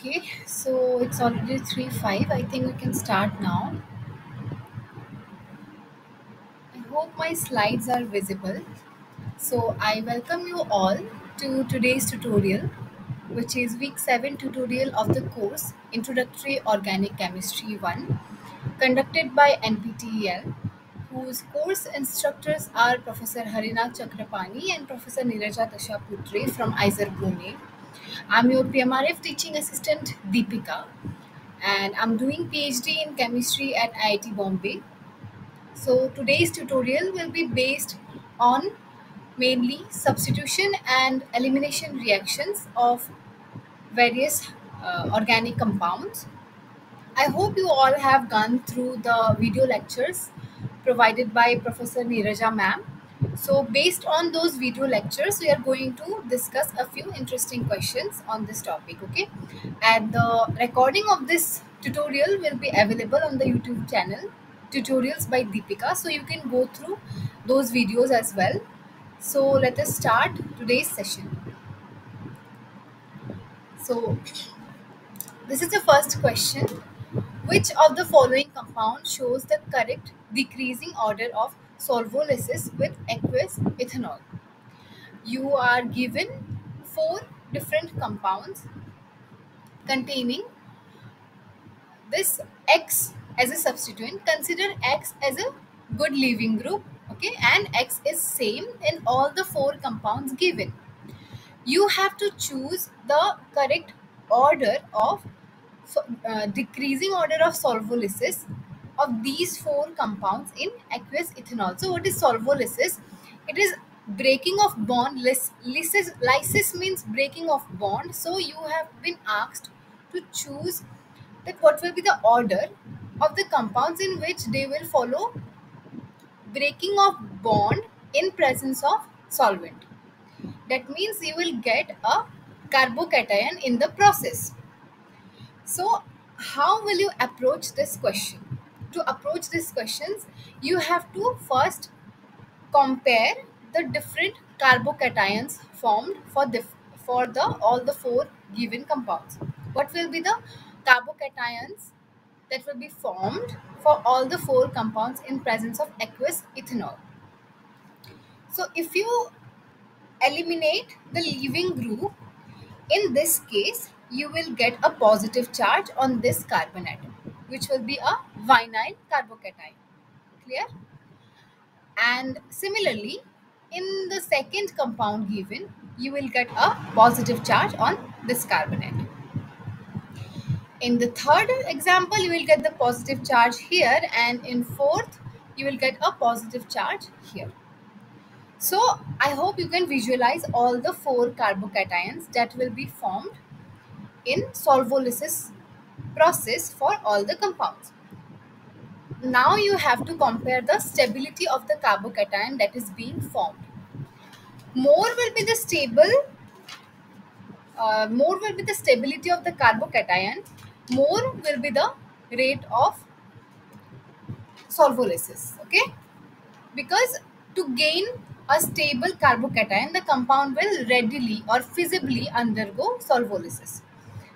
Okay, so it's already 3:05. I think we can start now. I hope my slides are visible. So I welcome you all to today's tutorial, which is week 7 tutorial of the course Introductory Organic Chemistry 1, conducted by NPTEL, whose course instructors are Professor Harina Chakrapani and Professor Niraja Dashaputre from ISER Pune. I'm your PMRF teaching assistant Deepika, and I'm doing PhD in chemistry at IIT Bombay. So today's tutorial will be based on mainly substitution and elimination reactions of various organic compounds. I hope you all have gone through the video lectures provided by Professor Neeraja ma'am. So based on those video lectures, we are going to discuss a few interesting questions on this topic, okay? And the recording of this tutorial will be available on the YouTube channel, Tutorials by Deepika. So you can go through those videos as well. So let us start today's session. So this is the first question. Which of the following compound shows the correct decreasing order of solvolysis with aqueous ethanol? You are given four different compounds containing this X as a substituent. Consider X as a good leaving group, okay, and X is same in all the four compounds given. You have to choose the correct order of decreasing order of solvolysis of these four compounds in aqueous ethanol. So what is solvolysis? It is breaking of bond. Lysis means breaking of bond. So you have been asked to choose that what will be the order of the compounds in which they will follow breaking of bond in presence of solvent. That means you will get a carbocation in the process. So, how will you approach this question? To approach these questions, you have to first compare the different carbocations formed for the all the four given compounds. What will be the carbocations that will be formed for all the four compounds in presence of aqueous ethanol? So, if you eliminate the leaving group, in this case, you will get a positive charge on this carbon atom, which will be a vinyl carbocation. Clear? And similarly, in the second compound given, you will get a positive charge on this carbon atom. In the third example, you will get the positive charge here, and in fourth, you will get a positive charge here. So, I hope you can visualize all the four carbocations that will be formed in solvolysis process for all the compounds. Now you have to compare the stability of the carbocation that is being formed. More will be the more will be the stability of the carbocation, more will be the rate of solvolysis, okay? Because to gain a stable carbocation, the compound will readily or feasibly undergo solvolysis.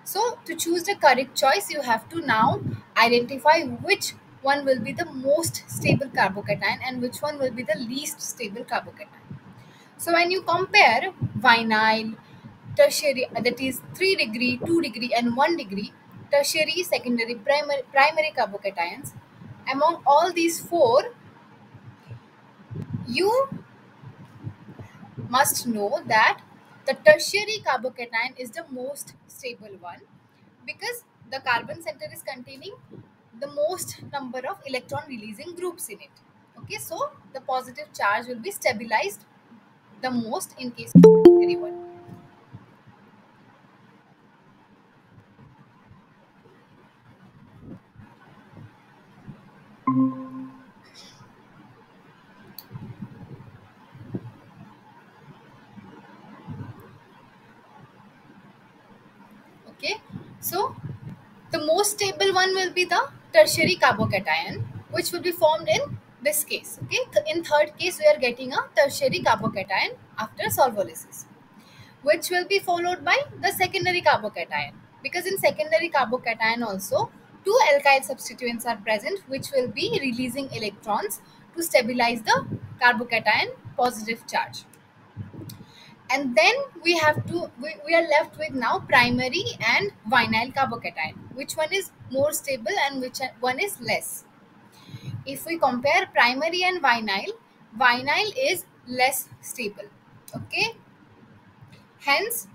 So to choose the correct choice, you have to now identify which one will be the most stable carbocation and which one will be the least stable carbocation. So when you compare vinyl, tertiary, that is 3 degree, 2 degree and 1 degree, tertiary, secondary, primary carbocations, among all these four, you must know that the tertiary carbocation is the most stable one because the carbon center is containing the most number of electron releasing groups in it. Okay, so the positive charge will be stabilized the most in case of tertiary one. Okay, so the most stable one will be the tertiary carbocation, which will be formed in this case. Okay, in third case, we are getting a tertiary carbocation after solvolysis, which will be followed by the secondary carbocation, because in secondary carbocation also two alkyl substituents are present which will be releasing electrons to stabilize the carbocation positive charge. And then we are left with now primary and vinyl carbocation. Which one is more stable and which one is less? If we compare primary and vinyl, vinyl is less stable. Okay, hence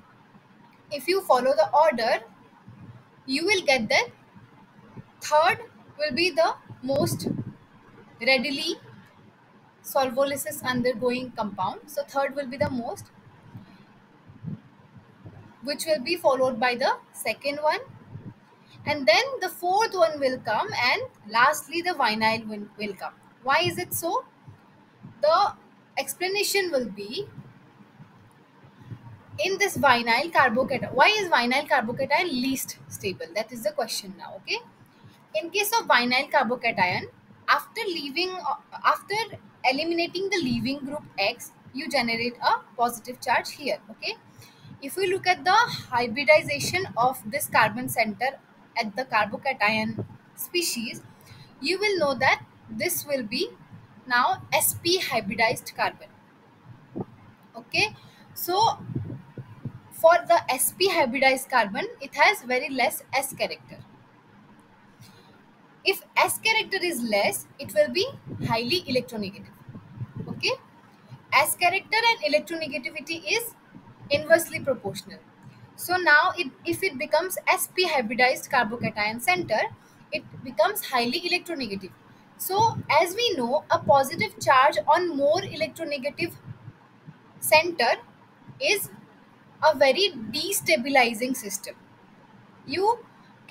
if you follow the order, you will get that third will be the most readily solvolysis undergoing compound. So third will be the most, which will be followed by the second one, and then the fourth one will come, and lastly the vinyl will come. Why is it so? The explanation will be in this vinyl carbocation. Why is vinyl carbocation least stable? That is the question now. Okay, in case of vinyl carbocation, after leaving after eliminating the leaving group X, you generate a positive charge here. Okay, if we look at the hybridization of this carbon center at the carbocation species, you will know that this will be now sp hybridized carbon. Okay, so for the sp hybridized carbon, it has very less s character. If s character is less, it will be highly electronegative. Okay, s character and electronegativity is inversely proportional. So now if it becomes sp hybridized carbocation center, it becomes highly electronegative. So as we know, a positive charge on more electronegative center is a very destabilizing system. You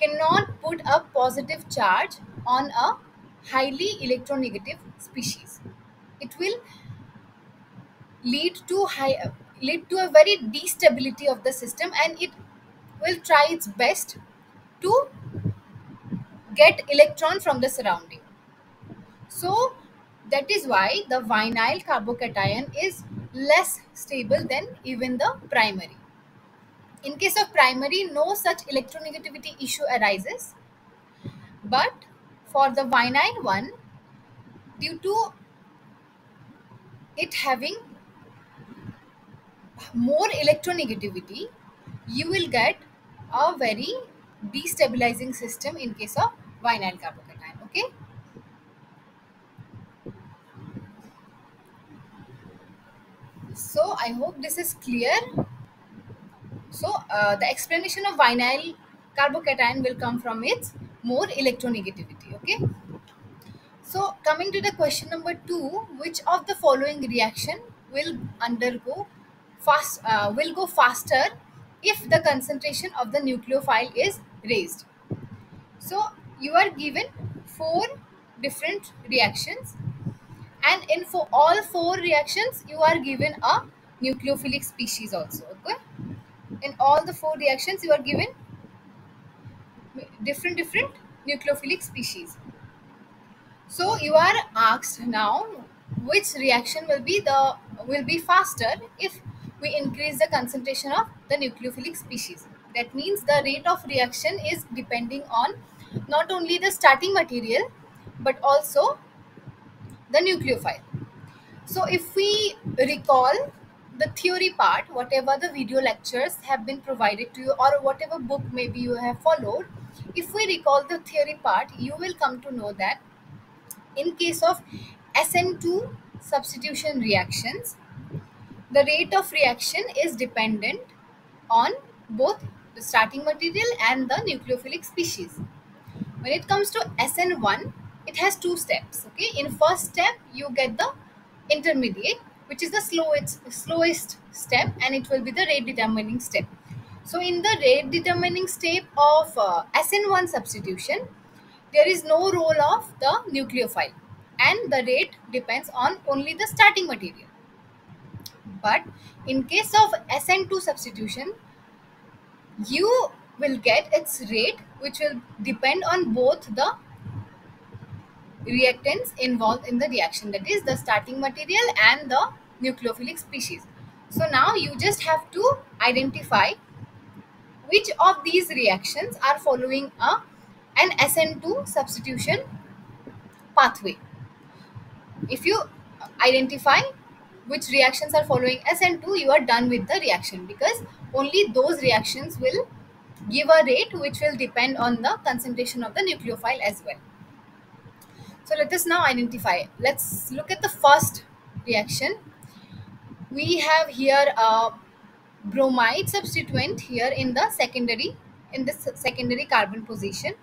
cannot put a positive charge on a highly electronegative species. It will lead to lead to a very destability of the system, and it will try its best to get electron from the surrounding. So that is why the vinyl carbocation is less stable than even the primary. In case of primary, no such electronegativity issue arises, but for the vinyl one, due to it having more electronegativity, you will get a very destabilizing system in case of vinyl carbocation. Okay, so I hope this is clear. So the explanation of vinyl carbocation will come from its more electronegativity. Okay, so coming to the question number 2, which of the following reaction will undergo will go faster if the concentration of the nucleophile is raised? So you are given four different reactions, and in for all four reactions you are given a nucleophilic species also. Okay, in all the four reactions you are given different nucleophilic species. So you are asked now which reaction will be faster if we increase the concentration of the nucleophilic species. That means the rate of reaction is depending on not only the starting material but also the nucleophile. So if we recall the theory part, whatever the video lectures have been provided to you or whatever book maybe you have followed, if we recall the theory part, you will come to know that in case of SN2 substitution reactions, the rate of reaction is dependent on both the starting material and the nucleophilic species. When it comes to SN1, it has two steps. Okay, in first step you get the intermediate, which is the slowest step, and it will be the rate determining step. So in the rate determining step of SN1 substitution, there is no role of the nucleophile, and the rate depends on only the starting material. But in case of SN2 substitution, you will get its rate which will depend on both the reactants involved in the reaction, that is the starting material and the nucleophilic species. So now you just have to identify Which of these reactions are following an SN2 substitution pathway? If you identify which reactions are following SN2, you are done with the reaction, because only those reactions will give a rate which will depend on the concentration of the nucleophile as well. So let us now identify. Let's look at the first reaction. We have here a bromide substituent here in the secondary, in this secondary carbon position,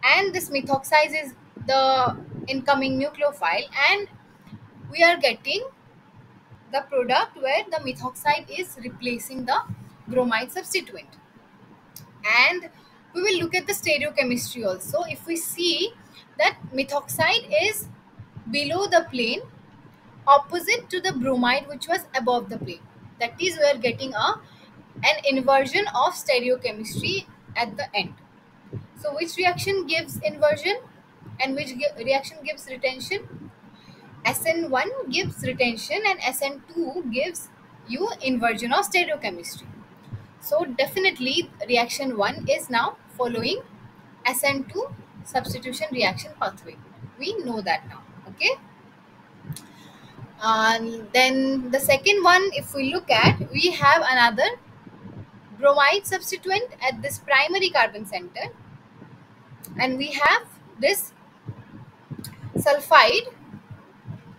and this methoxide is the incoming nucleophile, and we are getting the product where the methoxide is replacing the bromide substituent. And we will look at the stereochemistry also. If we see that methoxide is below the plane opposite to the bromide which was above the plane, that is, we are getting an inversion of stereochemistry at the end. So which reaction gives inversion and which reaction gives retention? SN1 gives retention and SN2 gives you inversion of stereochemistry. So definitely reaction 1 is now following SN2 substitution reaction pathway. We know that now. Okay. And then the second one, if we look at, we have another bromide substituent at this primary carbon center, and we have this sulfide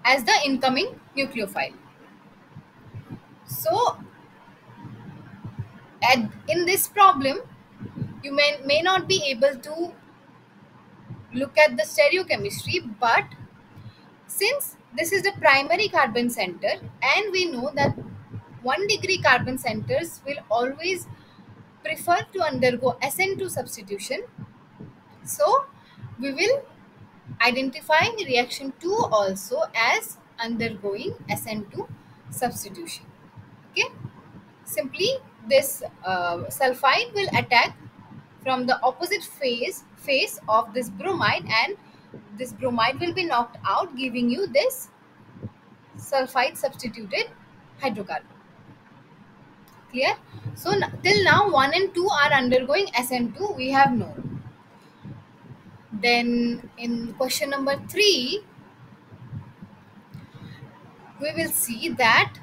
as the incoming nucleophile. So in this problem, you may not be able to look at the stereochemistry, but since this is the primary carbon center and we know that 1 degree carbon centers will always prefer to undergo SN2 substitution, so we will identify reaction 2 also as undergoing SN2 substitution. Okay, simply this sulfide will attack from the opposite face of this bromide, and this bromide will be knocked out, giving you this sulfide substituted hydrocarbon. Clear? So till now 1 and 2 are undergoing SN2, we have known. Then in question number 3, we will see that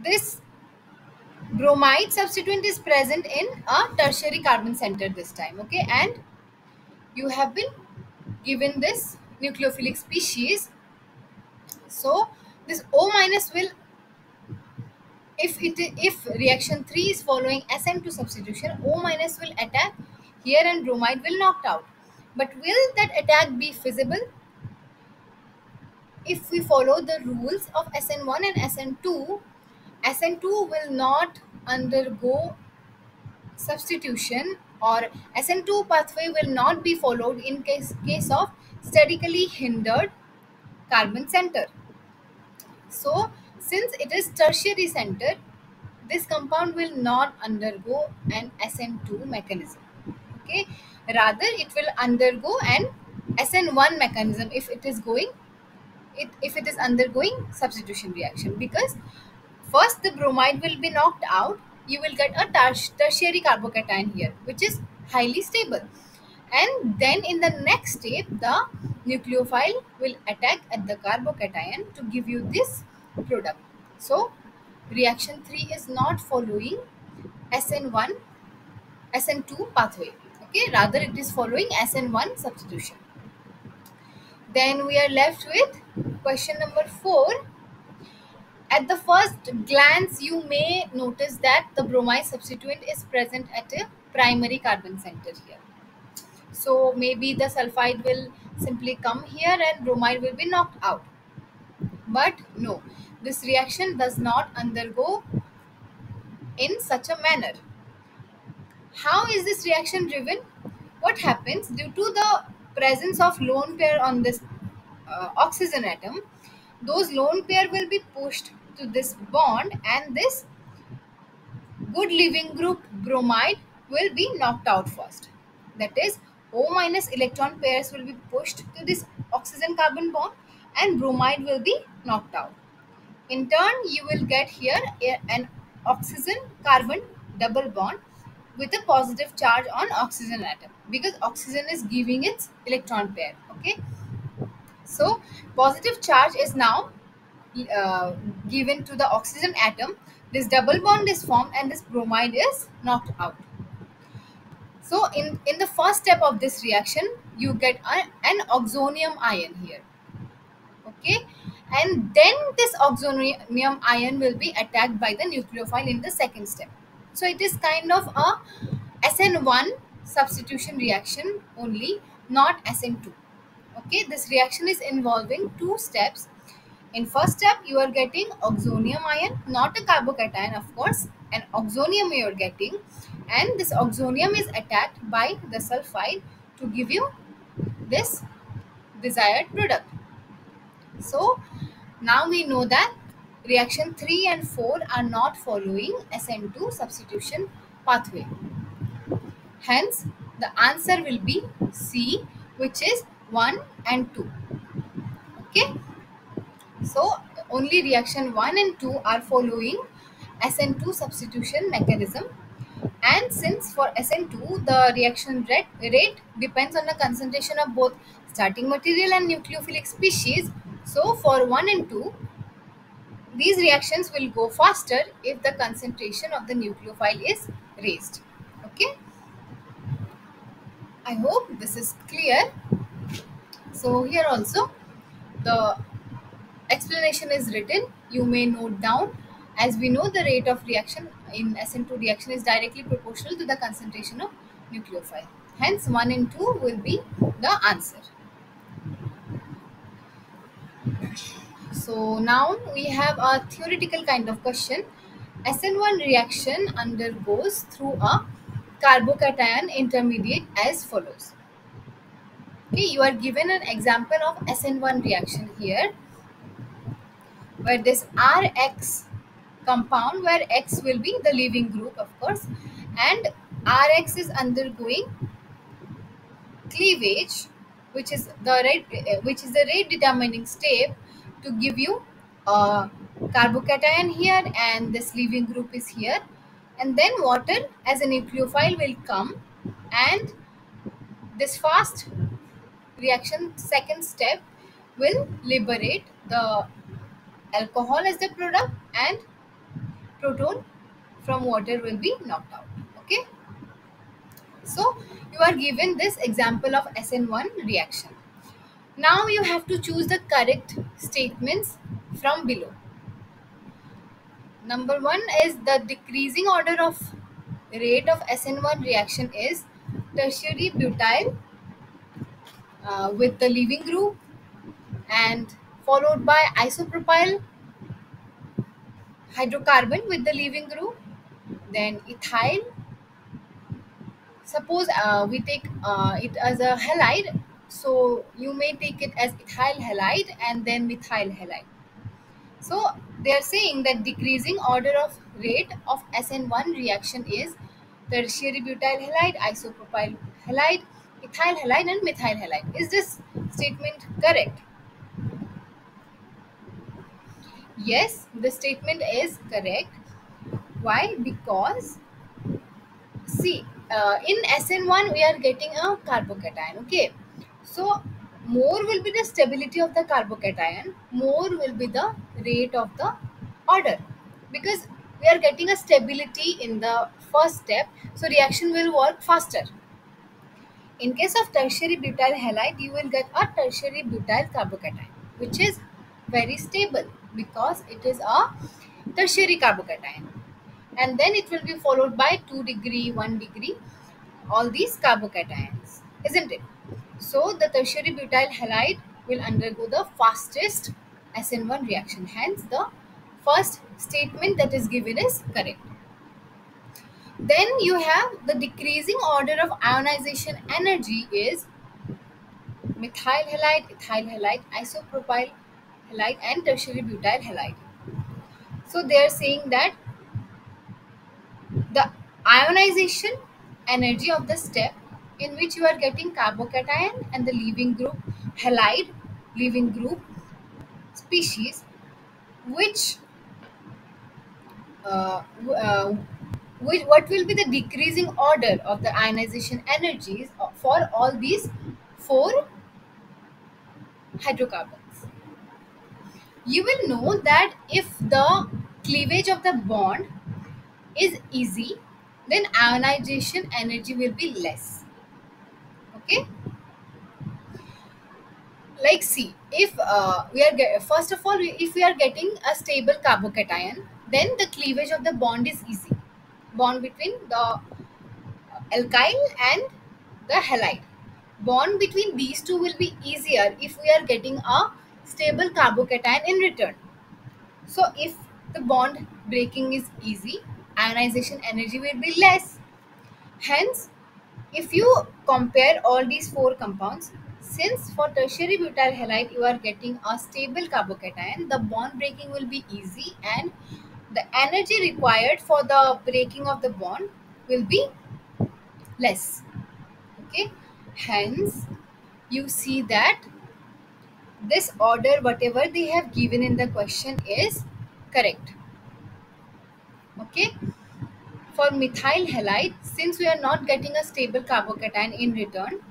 this bromide substituent is present in a tertiary carbon center this time. Okay, and you have been given this nucleophilic species. So this O minus will, if reaction 3 is following SN2 substitution, O minus will attack here and bromide will knocked out. But will that attack be feasible? If we follow the rules of SN1 and SN2, SN2 will not undergo substitution, or SN2 pathway will not be followed in case of statically hindered carbon center. So since it is tertiary center, this compound will not undergo an SN2 mechanism. Okay, rather it will undergo an SN1 mechanism if it is undergoing substitution reaction, because first the bromide will be knocked out, you will get a tertiary carbocation here which is highly stable, and then in the next step the nucleophile will attack at the carbocation to give you this product. So reaction 3 is not following SN1 SN2 pathway. Okay, rather it is following SN1 substitution. Then we are left with question number 4. At the first glance, you may notice that the bromide substituent is present at a primary carbon center here. So maybe the sulfide will simply come here and bromide will be knocked out. But no, this reaction does not undergo in such a manner. How is this reaction driven? What happens due to the presence of lone pair on this oxygen atom? Those lone pair will be pushed to this bond, and this good leaving group bromide will be knocked out first. That is, O minus electron pairs will be pushed to this oxygen carbon bond and bromide will be knocked out. In turn, you will get here an oxygen carbon double bond with a positive charge on oxygen atom, because oxygen is giving its electron pair. Okay, so positive charge is now uh, given to the oxygen atom. This double bond is formed and this bromide is knocked out. So in the first step of this reaction, you get an oxonium ion here. Okay, and then this oxonium ion will be attacked by the nucleophile in the second step. So it is kind of a SN1 substitution reaction only, not SN2. Okay, this reaction is involving two steps. In first step, you are getting oxonium ion, not a carbocation, of course, an oxonium you are getting, and this oxonium is attacked by the sulfide to give you this desired product. So now we know that reaction 3 and 4 are not following SN2 substitution pathway. Hence, the answer will be C, which is 1 and 2. Okay, so only reaction 1 and 2 are following SN2 substitution mechanism. And since for SN2 the reaction rate depends on the concentration of both starting material and nucleophilic species, so for 1 and 2 these reactions will go faster if the concentration of the nucleophile is raised. Okay, I hope this is clear. So here also the explanation is written. You may note down. As we know, the rate of reaction in SN2 reaction is directly proportional to the concentration of nucleophile. Hence 1 and 2 will be the answer. So now we have a theoretical kind of question. SN1 reaction undergoes through a carbocation intermediate as follows. Okay, you are given an example of SN1 reaction here, where this Rx compound, where X will be the leaving group, of course, and Rx is undergoing cleavage, which is the rate determining step to give you a carbocation here, and this leaving group is here, and then water as a nucleophile will come, and this fast reaction second step will liberate the alcohol as the product, and proton from water will be knocked out. Okay, so you are given this example of SN1 reaction. Now you have to choose the correct statements from below. Number 1 is the decreasing order of rate of SN1 reaction is tertiary butyl with the leaving group, and followed by isopropyl hydrocarbon with the leaving group, then ethyl. Suppose we take it as a halide, so you may take it as ethyl halide and then methyl halide. So they are saying that decreasing order of rate of SN1 reaction is tertiary butyl halide, isopropyl halide, ethyl halide, and methyl halide. Is this statement correct? Yes, the statement is correct. Why? Because see, in SN1 we are getting a carbocation. Okay, so more will be the stability of the carbocation, more will be the rate of the order, because we are getting a stability in the first step, so reaction will work faster. In case of tertiary butyl halide, you will get a tertiary butyl carbocation, which is very stable because it is a tertiary carbocation, and then it will be followed by 2 degree, 1 degree, all these carbocations, isn't it? So the tertiary butyl halide will undergo the fastest SN1 reaction. Hence the first statement that is given is correct. Then you have the decreasing order of ionization energy is methyl halide, ethyl halide, isopropyl halide, and tertiary butyl halide. So they are saying that the ionization energy of the step in which you are getting carbocation and the leaving group halide, leaving group species, which uh, w- uh, What will be the decreasing order of the ionization energies for all these four hydrocarbons? You will know that if the cleavage of the bond is easy, then ionization energy will be less. Okay, like see, if first of all, if we are getting a stable carbocation, then the cleavage of the bond is easy. Bond between the alkyl and the halide. Bond between these two will be easier if we are getting a stable carbocation in return. So if the bond breaking is easy, ionization energy will be less. Hence, if you compare all these four compounds, since for tertiary butyl halide you are getting a stable carbocation, the bond breaking will be easy and the energy required for the breaking of the bond will be less. Okay, hence you see that this order whatever they have given in the question is correct. Okay, for methyl halide, since we are not getting a stable carbocation in return,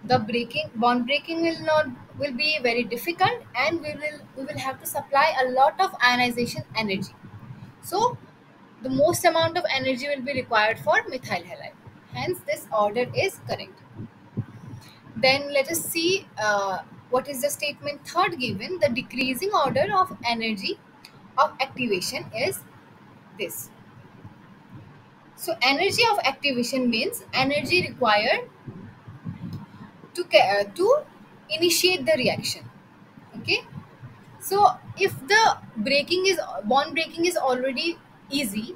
the breaking bond breaking will be very difficult, and we will have to supply a lot of ionization energy. So the most amount of energy will be required for methyl halide. Hence, this order is correct. Then let us see what is the statement third given. The decreasing order of energy of activation is this. So energy of activation means energy required to initiate the reaction. Okay. So if the breaking is bond breaking is already easy,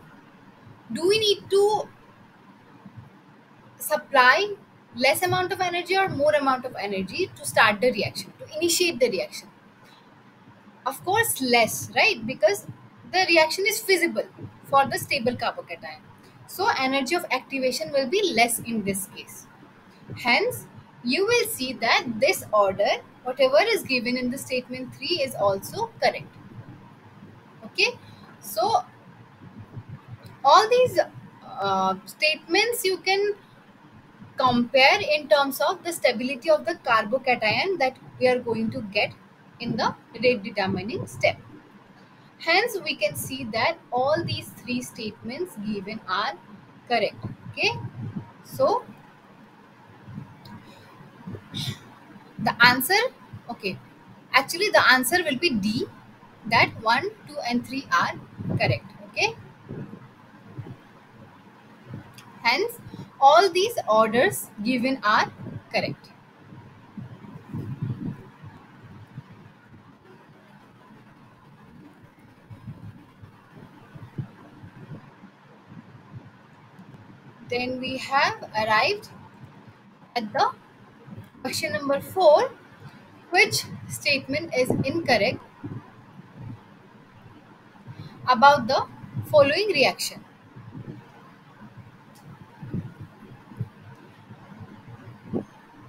do we need to supply less amount of energy or more amount of energy to start the reaction, to initiate the reaction? Of course, less, right? Because the reaction is feasible for the stable carbocation. So energy of activation will be less in this case. Hence, you will see that this order, whatever is given in the statement 3, is also correct. Okay, so all these statements you can compare in terms of the stability of the carbocation that we are going to get in the rate determining step. Hence, we can see that all these three statements given are correct. Okay, so the answer, okay, actually the answer will be D, that 1, 2 and 3 are correct. Okay, hence all these orders given are correct. Then we have arrived at the question number 4. Which statement is incorrect about the following reaction?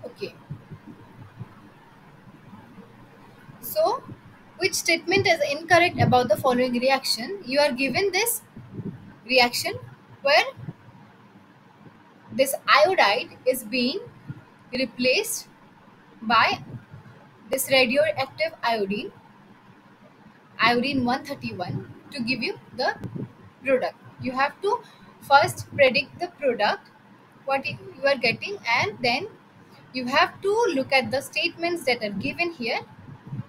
Okay, so which statement is incorrect about the following reaction? You are given this reaction where this iodide is being replaced by this radioactive iodine 131, to give you the product. You have to first predict the product what you are getting, and then you have to look at the statements that are given here.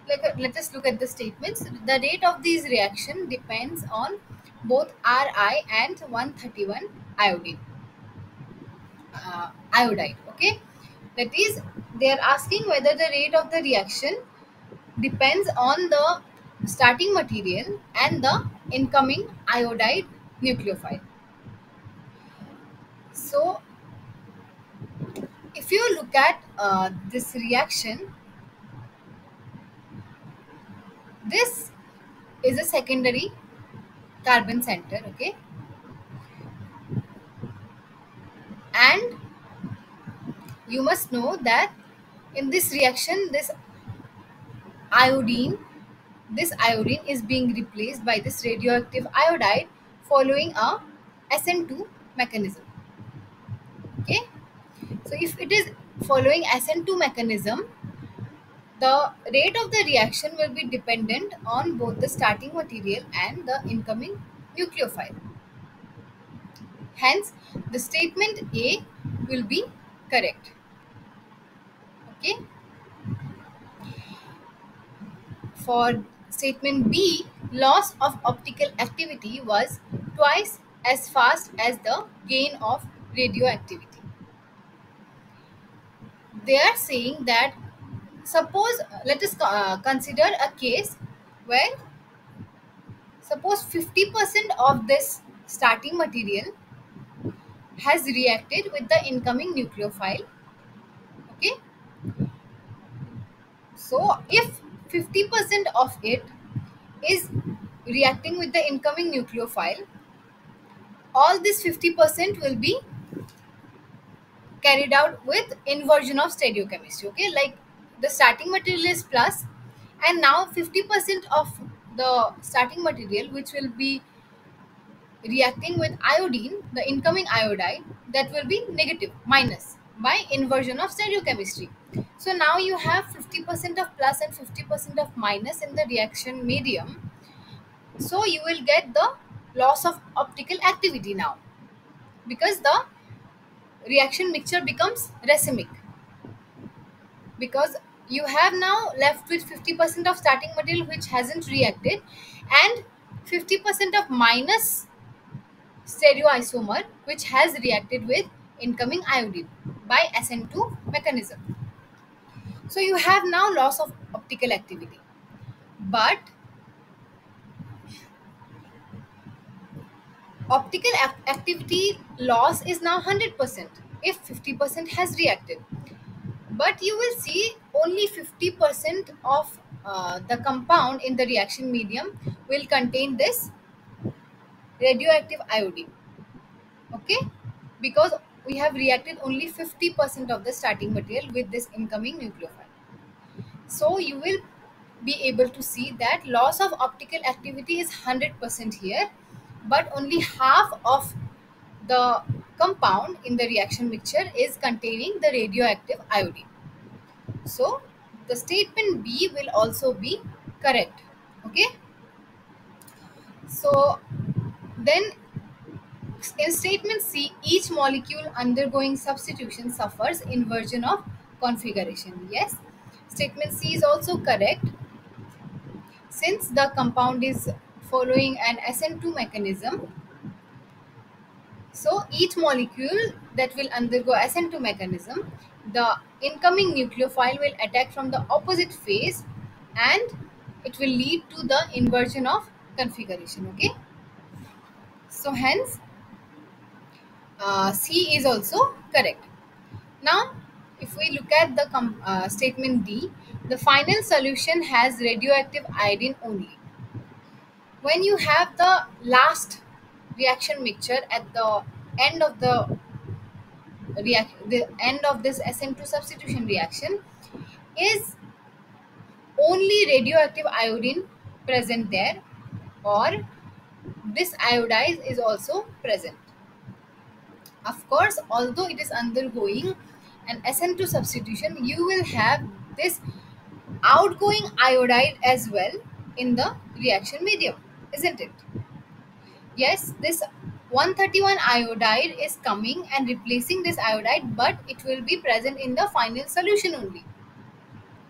Let us look at the statements. The rate of these reaction depends on both Ri and 131 iodine iodide. Okay, that is, they are asking whether the rate of the reaction depends on the starting material and the incoming iodide nucleophile. So if you look at this reaction, this is a secondary carbon center. Okay, and you must know that in this reaction iodine this iodine is being replaced by this radioactive iodide following a SN2 mechanism. Okay, so if it is following SN2 mechanism, the rate of the reaction will be dependent on both the starting material and the incoming nucleophile. Hence, the statement A will be correct. Okay. For statement B, loss of optical activity was twice as fast as the gain of radioactivity. They are saying that, suppose, let us consider a case where, suppose 50% of this starting material has reacted with the incoming nucleophile. Okay, so if 50% of it is reacting with the incoming nucleophile, all this 50% will be carried out with inversion of stereochemistry. Okay, like the starting material is plus, and now 50% of the starting material which will be reacting with iodine, the incoming iodide, that will be negative, minus, by inversion of stereochemistry. So now you have 50% of plus and 50% of minus in the reaction medium. So you will get the loss of optical activity now, because the reaction mixture becomes racemic, because you have now left with 50% of starting material which hasn't reacted, and 50% of minus stereoisomer which has reacted with incoming iodine by SN2 mechanism. So you have now loss of optical activity, but optical activity loss is now 100% if 50% has reacted. But you will see only 50% of the compound in the reaction medium will contain this radioactive iodine. Okay, because we have reacted only 50% of the starting material with this incoming nucleophile. So you will be able to see that loss of optical activity is 100% here, but only half of the compound in the reaction mixture is containing the radioactive iodine. So the statement B will also be correct. Okay. So then in statement C, each molecule undergoing substitution suffers inversion of configuration. Yes, statement C is also correct, since the compound is following an SN2 mechanism. So each molecule that will undergo SN2 mechanism, the incoming nucleophile will attack from the opposite phase, and it will lead to the inversion of configuration. Okay, so hence C is also correct. Now, if we look at the statement D, the final solution has radioactive iodine only. When you have the last reaction mixture at the end of the end of this SN2 substitution reaction, is only radioactive iodine present there, or this iodide is also present. Of course, although it is undergoing an SN2 substitution, you will have this outgoing iodide as well in the reaction medium, isn't it? Yes, this 131 iodide is coming and replacing this iodide, but it will be present in the final solution only.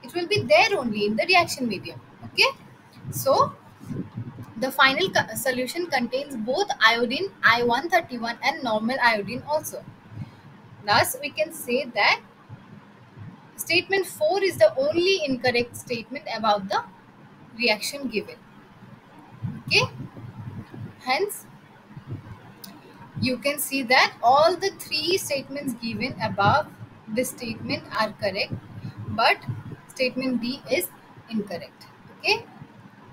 It will be there only in the reaction medium. Okay, so the final solution contains both iodine I131 and normal iodine also. Thus, we can say that statement 4 is the only incorrect statement about the reaction given. Okay, hence you can see that all the three statements given above this statement are correct, but statement D is incorrect. Okay,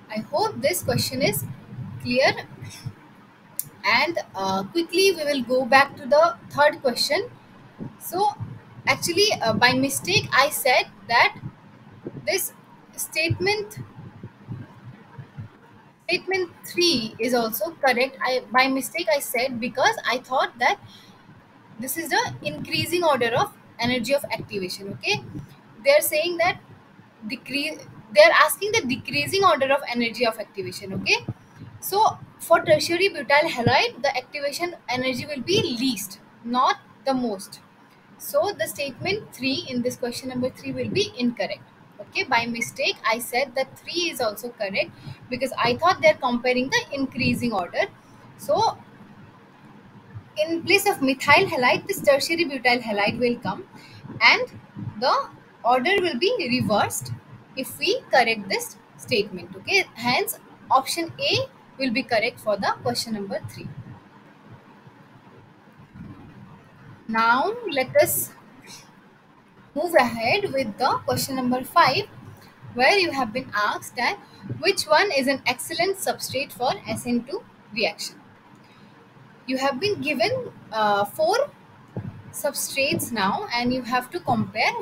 I hope this question is clear, and quickly we will go back to the third question. So actually, by mistake I said that this statement Statement 3 is also correct. I by mistake I said, because I thought that this is the increasing order of energy of activation. Okay, they're saying that decrease, they're asking the decreasing order of energy of activation. Okay, so for tertiary butyl halide the activation energy will be least, not the most. So the statement 3 in this question number 3 will be incorrect. Okay, by mistake I said that 3 is also correct, because I thought they're comparing the increasing order. So in place of methyl halide, this tertiary butyl halide will come, and the order will be reversed if we correct this statement. Okay, hence option A will be correct for the question number 3. Now let us move ahead with the question number 5, where you have been asked that which one is an excellent substrate for SN2 reaction. You have been given 4 substrates now, and you have to compare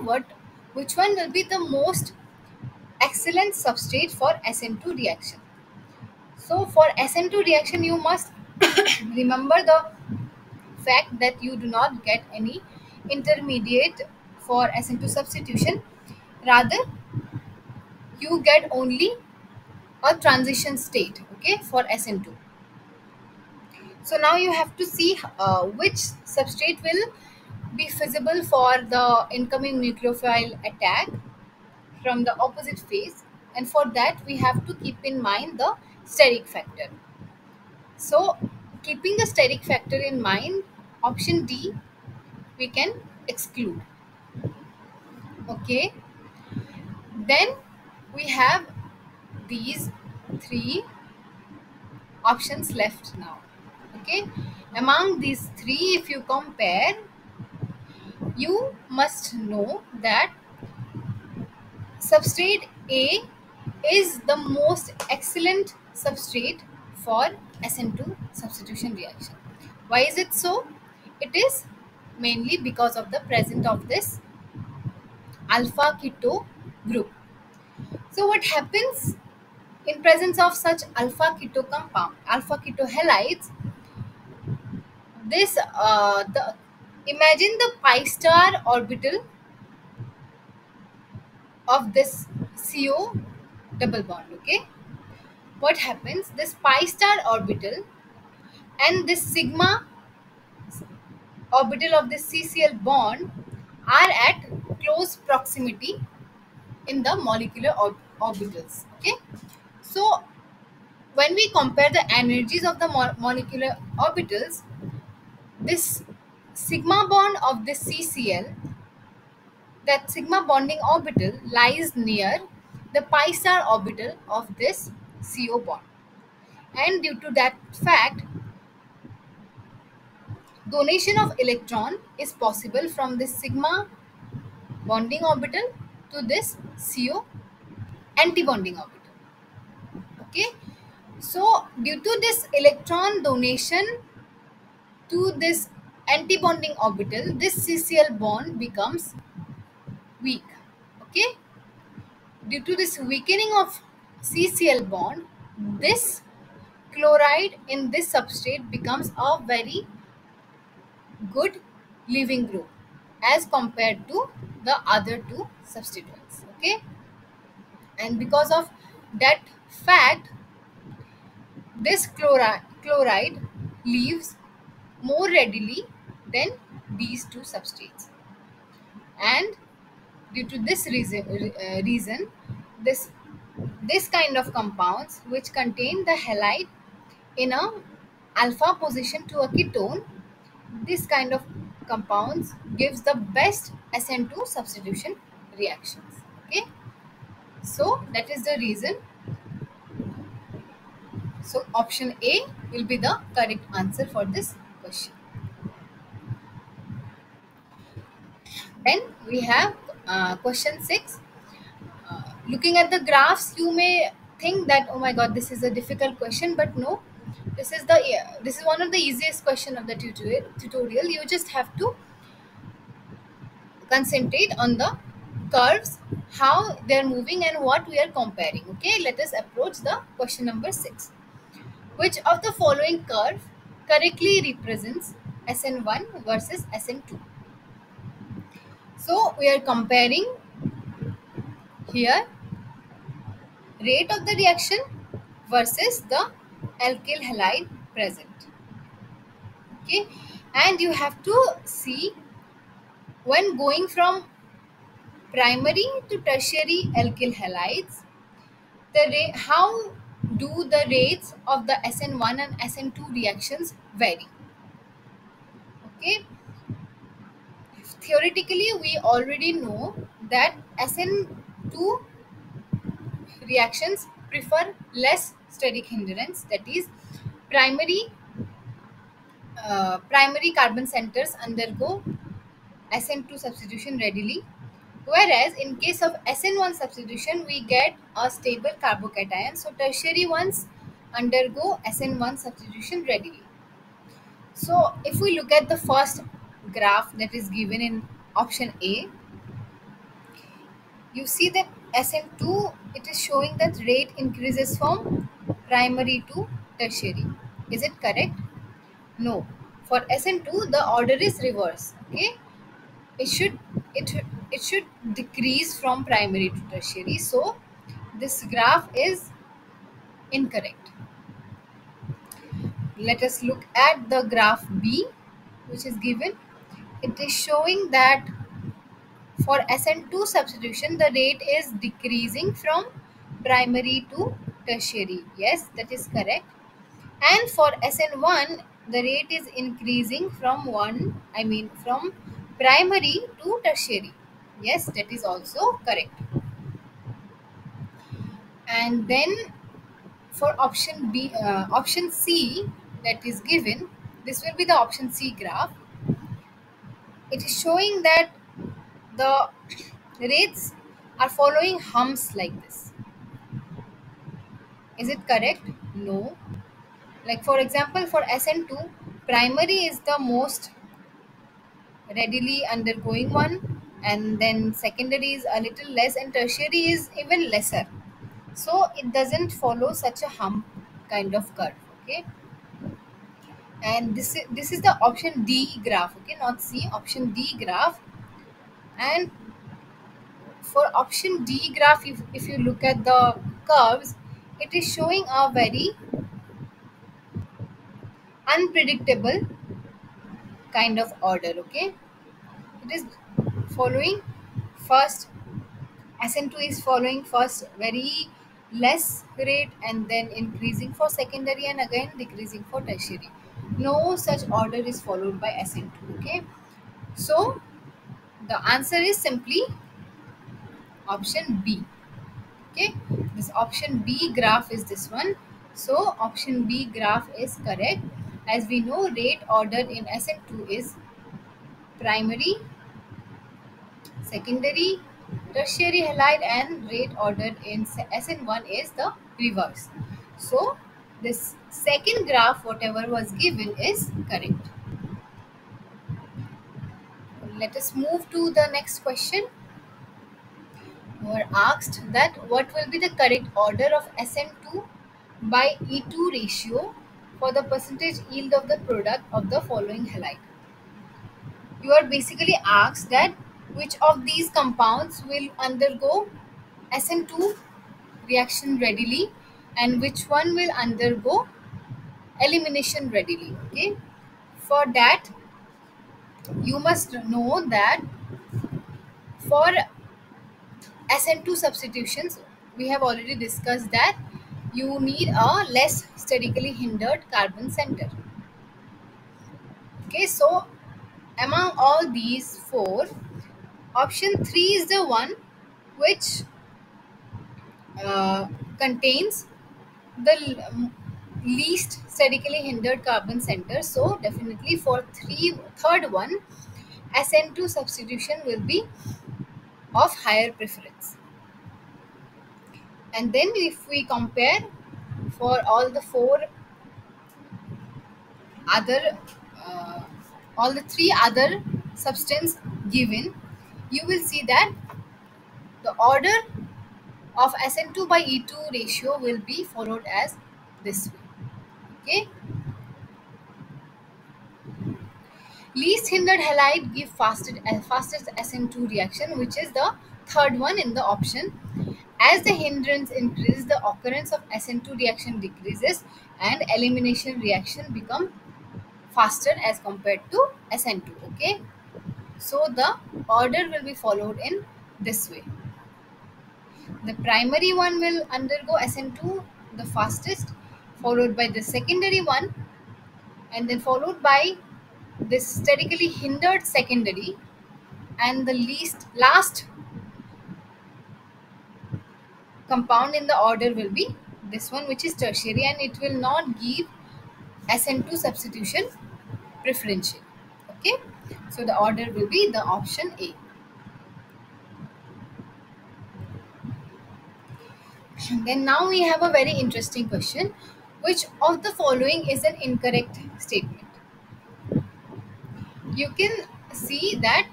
which one will be the most excellent substrate for SN2 reaction. So for SN2 reaction you must remember the fact that you do not get any intermediate for SN2 substitution, rather you get only a transition state, okay, for SN2. So now you have to see which substrate will be feasible for the incoming nucleophile attack from the opposite phase, and for that we have to keep in mind the steric factor. So keeping the steric factor in mind, option D we can exclude. Okay, then we have these 3 options left now. Okay, among these 3 if you compare, you must know that substrate A is the most excellent substrate for SN2 substitution reaction. Why is it so? It is mainly because of the presence of this alpha keto group. So what happens in presence of such alpha keto compound, alpha keto halides? This the imagine the pi star orbital of this CO double bond. Okay, what happens, this pi star orbital and this sigma orbital of the CCl bond are at close proximity in the molecular orbitals. Okay, so when we compare the energies of the molecular orbitals, this sigma bond of the CCl, that sigma bonding orbital lies near the pi star orbital of this CO bond, and due to that fact donation of electron is possible from this sigma bonding orbital to this CO anti-bonding orbital. Okay, so due to this electron donation to this anti-bonding orbital, this CCl bond becomes weak. Okay, due to this weakening of CCl bond, this chloride in this substrate becomes a very good leaving group as compared to the other 2 substituents. Okay, and because of that fact, this chloride leaves more readily than these 2 substrates, and due to this reason, this this kind of compounds which contain the halide in a alpha position to a ketone, this kind of compounds gives the best SN2 substitution reactions. Okay, so that is the reason. So option A will be the correct answer for this question. Then we have question 6. Looking at the graphs, you may think that, oh my god, this is a difficult question, but no, this is one of the easiest question of the tutorial. You just have to concentrate on the curves, how they're moving and what we are comparing. Okay, let us approach the question number 6. Which of the following curve correctly represents SN1 versus SN2? So we are comparing here rate of the reaction versus the alkyl halide present. Okay, and you have to see when going from primary to tertiary alkyl halides, how do the rates of the SN1 and SN2 reactions vary? Okay, theoretically we already know that SN2 reactions prefer less steric hindrance, that is primary carbon centers undergo SN2 substitution readily, whereas in case of SN1 substitution we get a stable carbocation, so tertiary ones undergo SN1 substitution readily. So if we look at the first graph that is given in option A, you see that SN2, it is showing that rate increases from primary to tertiary. Is it correct? No. For SN2 the order is reverse. Okay, it should it it should decrease from primary to tertiary, so this graph is incorrect. Let us look at the graph B, which is given. It is showing that for SN2 substitution the rate is decreasing from primary to tertiary. Yes, that is correct. And for SN1 the rate is increasing from from primary to tertiary. Yes, that is also correct. And then for option C that is given, this will be the option C graph. It is showing that the rates are following humps like this. Is it correct? No. Like for example, for SN2, primary is the most readily undergoing one, and then secondary is a little less, and tertiary is even lesser. So it doesn't follow such a hump kind of curve. Okay, and this is the option D graph. Okay, not C, option D graph. And for option D graph, if you look at the curves, it is showing a very unpredictable kind of order. Okay, it is following first, SN2 is following first very less rate and then increasing for secondary and again decreasing for tertiary. No such order is followed by SN2. Okay, so the answer is simply option B. Okay, this option B graph is this one. So option B graph is correct, as we know rate ordered in SN2 is primary, secondary, tertiary halide, and rate ordered in SN1 is the reverse. So this second graph whatever was given is correct. Let us move to the next question. We were asked that what will be the correct order of SN2 by E2 ratio for the percentage yield of the product of the following halide. You are basically asked that which of these compounds will undergo SN2 reaction readily and which one will undergo elimination readily. Okay, for that you must know that for SN2 substitutions we have already discussed that you need a less sterically hindered carbon center. Okay, so among all these four, option 3 is the one which uh, contains the least sterically hindered carbon center. So definitely for third one, SN2 substitution will be of higher preference. And then if we compare for other uh, all the three other substance given, you will see that the order of SN2 by E2 ratio will be followed as this way. Okay. Least hindered halide give fastest SN2 reaction, which is the third one in the option. As the hindrance increases, the occurrence of SN2 reaction decreases and elimination reaction become faster as compared to SN2. Okay. So the order will be followed in this way. The primary one will undergo SN2 the fastest, followed by the secondary one, and then followed by this statically hindered secondary, and the least last compound in the order will be this one, which is tertiary, and it will not give SN2 substitution preferential. Okay, so the order will be the option A. And then now we have a very interesting question. Which of the following is an incorrect statement? You can see that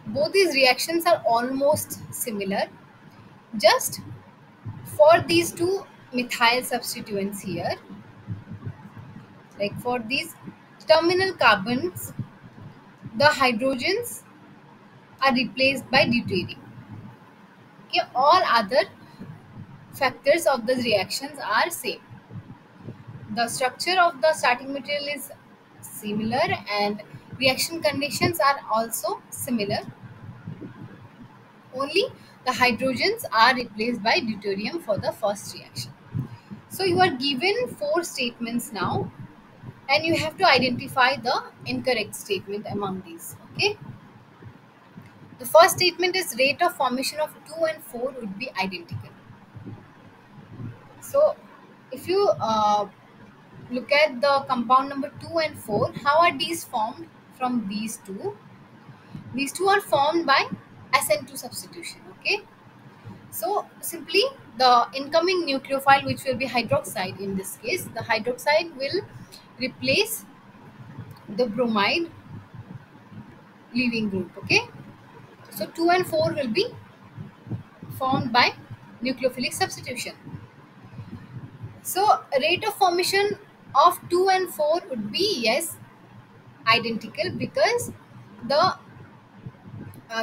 both these reactions are almost similar. Just for these two methyl substituents here, like for these terminal carbons, the hydrogens are replaced by deuterium. Okay, all other factors of the reactions are same. The structure of the starting material is similar and reaction conditions are also similar. Only the hydrogens are replaced by deuterium for the first reaction. So you are given four statements now, and you have to identify the incorrect statement among these. Okay. The first statement is rate of formation of 2 and 4 would be identical. So if you look at the compound number 2 and 4, how are these formed from these two? These two are formed by SN2 substitution. Okay. So simply the incoming nucleophile, which will be hydroxide in this case, the hydroxide will replace the bromide leaving group. Okay. So 2 and 4 will be formed by nucleophilic substitution. So rate of formation of 2 and 4 would be, yes, identical, because the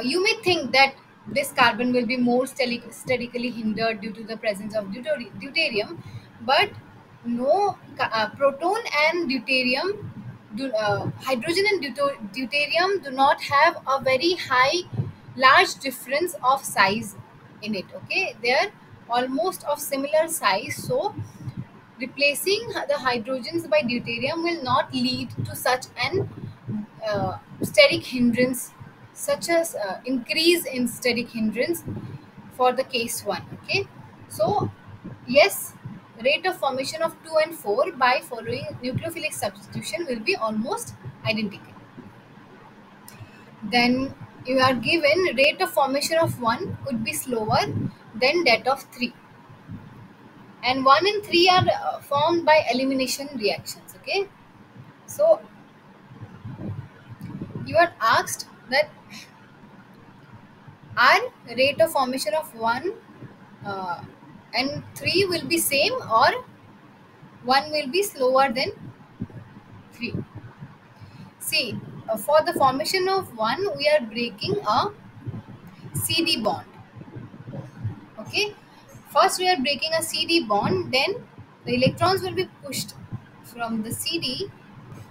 you may think that this carbon will be more statically hindered due to the presence of deuterium, but no, proton and deuterium hydrogen and deuterium do not have a very large difference of size in it. Okay, they are almost of similar size, so replacing the hydrogens by deuterium will not lead to such an steric hindrance, such as increase in steric hindrance for the case 1. Okay, so yes, rate of formation of 2 and 4 by following nucleophilic substitution will be almost identical. Then you are given rate of formation of 1 would be slower than that of 3, and 1 and 3 are formed by elimination reactions. Okay, so you are asked that are rate of formation of 1 uh, and 3 will be same, or 1 will be slower than 3. See, for the formation of 1 we are breaking a CD bond. Okay, first we are breaking a CD bond, then the electrons will be pushed from the CD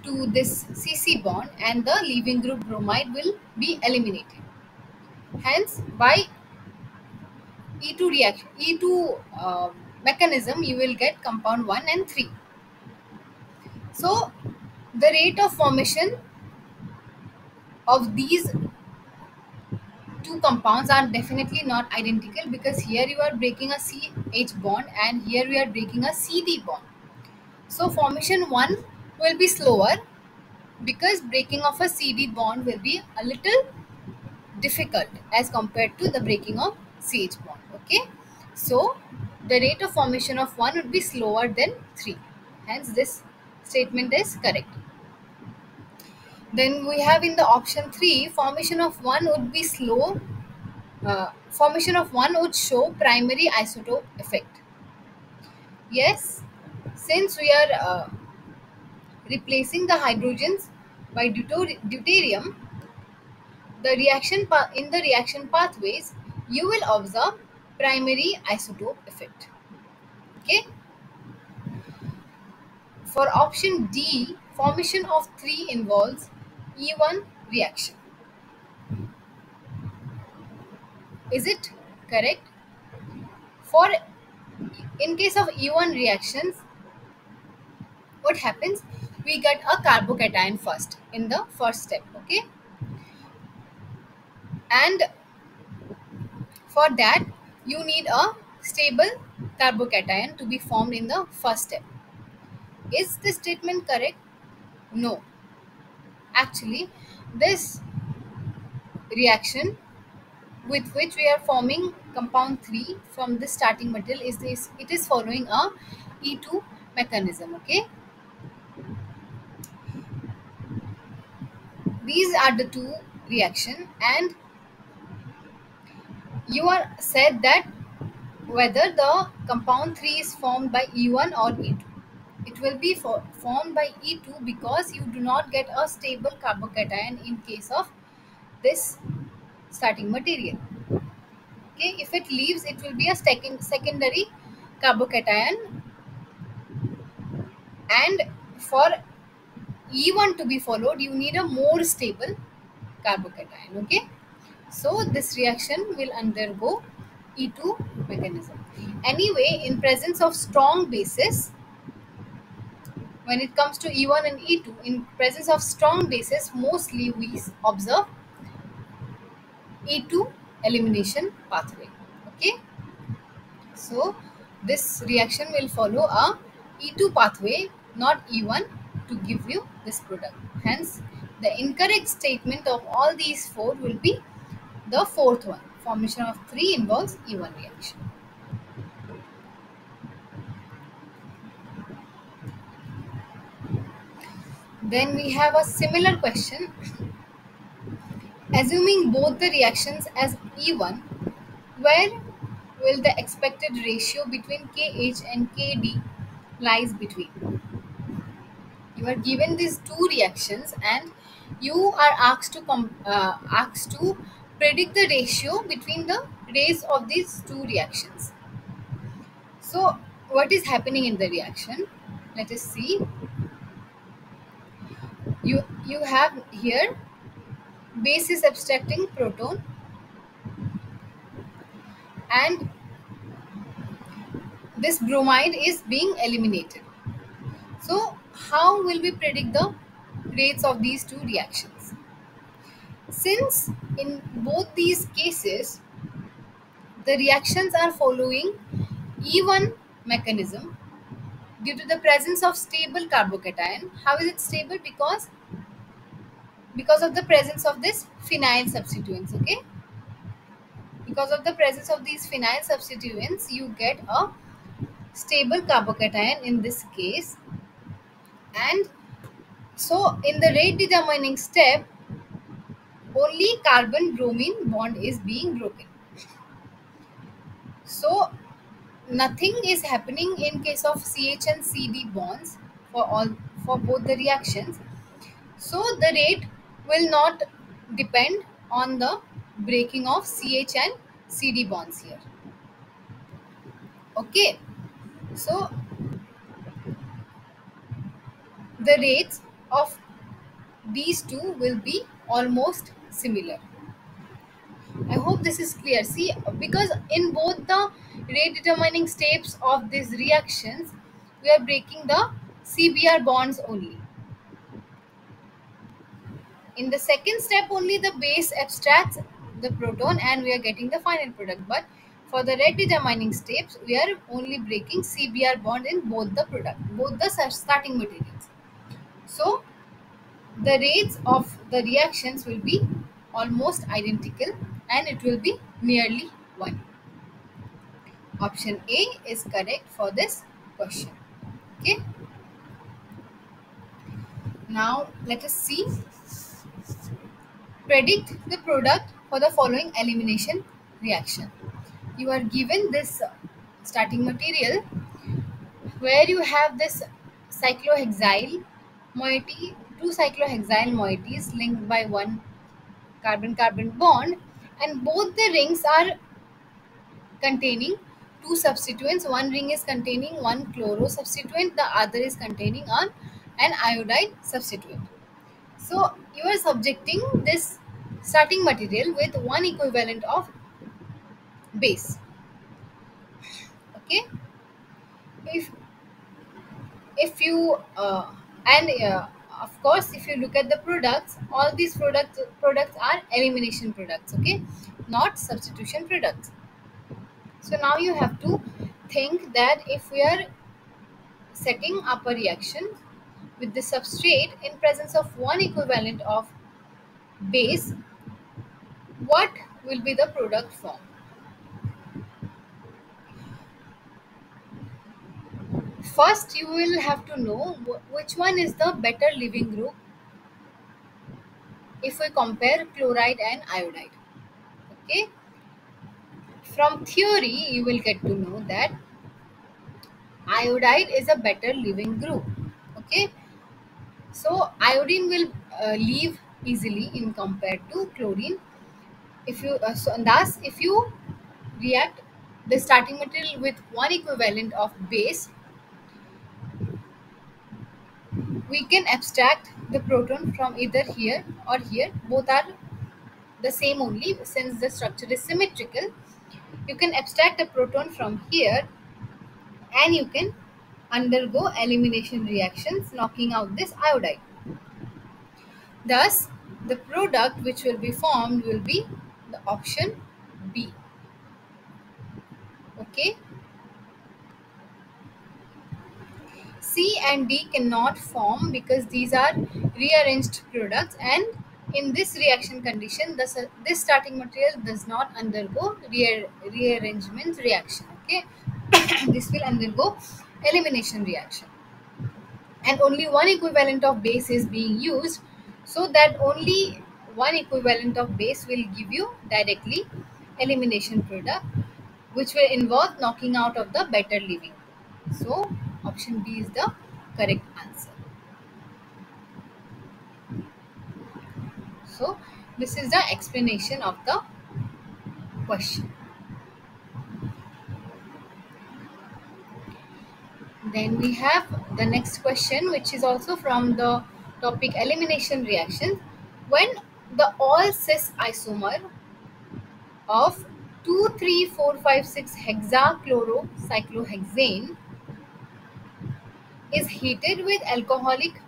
to this CC bond, and the leaving group bromide will be eliminated. Hence, by E2 reaction, E2 mechanism, you will get compound 1 and 3. So, the rate of formation of these two compounds are definitely not identical, because here you are breaking a CH bond and here we are breaking a CD bond. So, formation 1 will be slower, because breaking of a CD bond will be a little difficult as compared to the breaking of CH bond. Okay, so the rate of formation of 1 would be slower than 3, hence this statement is correct. Then we have in the option 3, formation of 1 would be slow. Formation of 1 would show primary isotope effect. Yes, since we are replacing the hydrogens by deuterium, in the reaction pathways, you will observe primary isotope effect. Okay. For option D, formation of 3 involves E1 reaction. Is it correct? For in case of E1 reactions, what happens? We get a carbocation first in the first step. Okay. And for that, you need a stable carbocation to be formed in the first step. Is this statement correct? No. Actually, this reaction with which we are forming compound 3 from the starting material is this, it is following a E2 mechanism. Okay. These are the two reaction, and you are said that whether the compound 3 is formed by E1 or E2. It will be formed by E2 because you do not get a stable carbocation in case of this starting material. Okay, if it leaves, it will be a secondary carbocation, and for E1 to be followed, you need a more stable carbocation. Okay, so this reaction will undergo E2 mechanism. Anyway, in presence of strong bases, when it comes to E1 and E2, in presence of strong bases, mostly we observe E2 elimination pathway. Okay, so this reaction will follow a E2 pathway, not E1, to give you this product. Hence, the incorrect statement of all these four will be the fourth one. Formation of 3 involves E1 reaction. Then we have a similar question. Assuming both the reactions as E1, where will the expected ratio between KH and KD lies between? You are given these two reactions, and you are asked to predict the ratio between the rates of these two reactions. So, what is happening in the reaction? Let us see. You have here base is abstracting proton, and this bromide is being eliminated. So, how will we predict the rates of these two reactions? Since in both these cases the reactions are following E1 mechanism due to the presence of stable carbocation. How is it stable? Because of the presence of this phenyl substituents. Okay, because of the presence of these phenyl substituents, you get a stable carbocation in this case. And so in the rate determining step, only carbon bromine bond is being broken. So nothing is happening in case of CH and CD bonds for both the reactions. So the rate will not depend on the breaking of CH and CD bonds here. Okay, so the rates of these two will be almost similar. I hope this is clear. See, because in both the rate determining steps of these reactions, we are breaking the CBr bonds only. In the second step, only the base abstracts the proton and we are getting the final product. But for the rate determining steps, we are only breaking CBr bond in both the product, both the starting materials. So the rates of the reactions will be almost identical and it will be nearly 1. Option A is correct for this question. Okay. Now let us see. Predict the product for the following elimination reaction. You are given this starting material where you have this cyclohexyl moiety, two cyclohexyl moieties linked by one carbon-carbon bond, and both the rings are containing two substituents. One ring is containing one chloro substituent, the other is containing an iodide substituent. So you are subjecting this starting material with one equivalent of base. Okay, if you and of course, if you look at the products, all these products are elimination products. Okay, not substitution products. So now you have to think that if we are setting up a reaction with the substrate in presence of one equivalent of base, what will be the product form? First, you will have to know which one is the better leaving group if we compare chloride and iodide. Okay, from theory, you will get to know that iodide is a better leaving group. Okay, so iodine will leave easily in compared to chlorine. If you so thus, if you react the starting material with one equivalent of base, we can abstract the proton from either here or here. Both are the same only since the structure is symmetrical. You can abstract the proton from here and you can undergo elimination reactions knocking out this iodide. Thus, the product which will be formed will be the option B. Okay, C and D cannot form because these are rearranged products, and in this reaction condition, this starting material does not undergo rearrangement reaction. Okay, this will undergo elimination reaction, and only one equivalent of base is being used, so that only one equivalent of base will give you directly elimination product, which will involve knocking out of the better leaving. So option B is the correct answer. So this is the explanation of the question. Then we have the next question, which is also from the topic elimination reactions. When the all cis isomer of 2,3,4,5,6 hexachlorocyclohexane is heated with alcoholic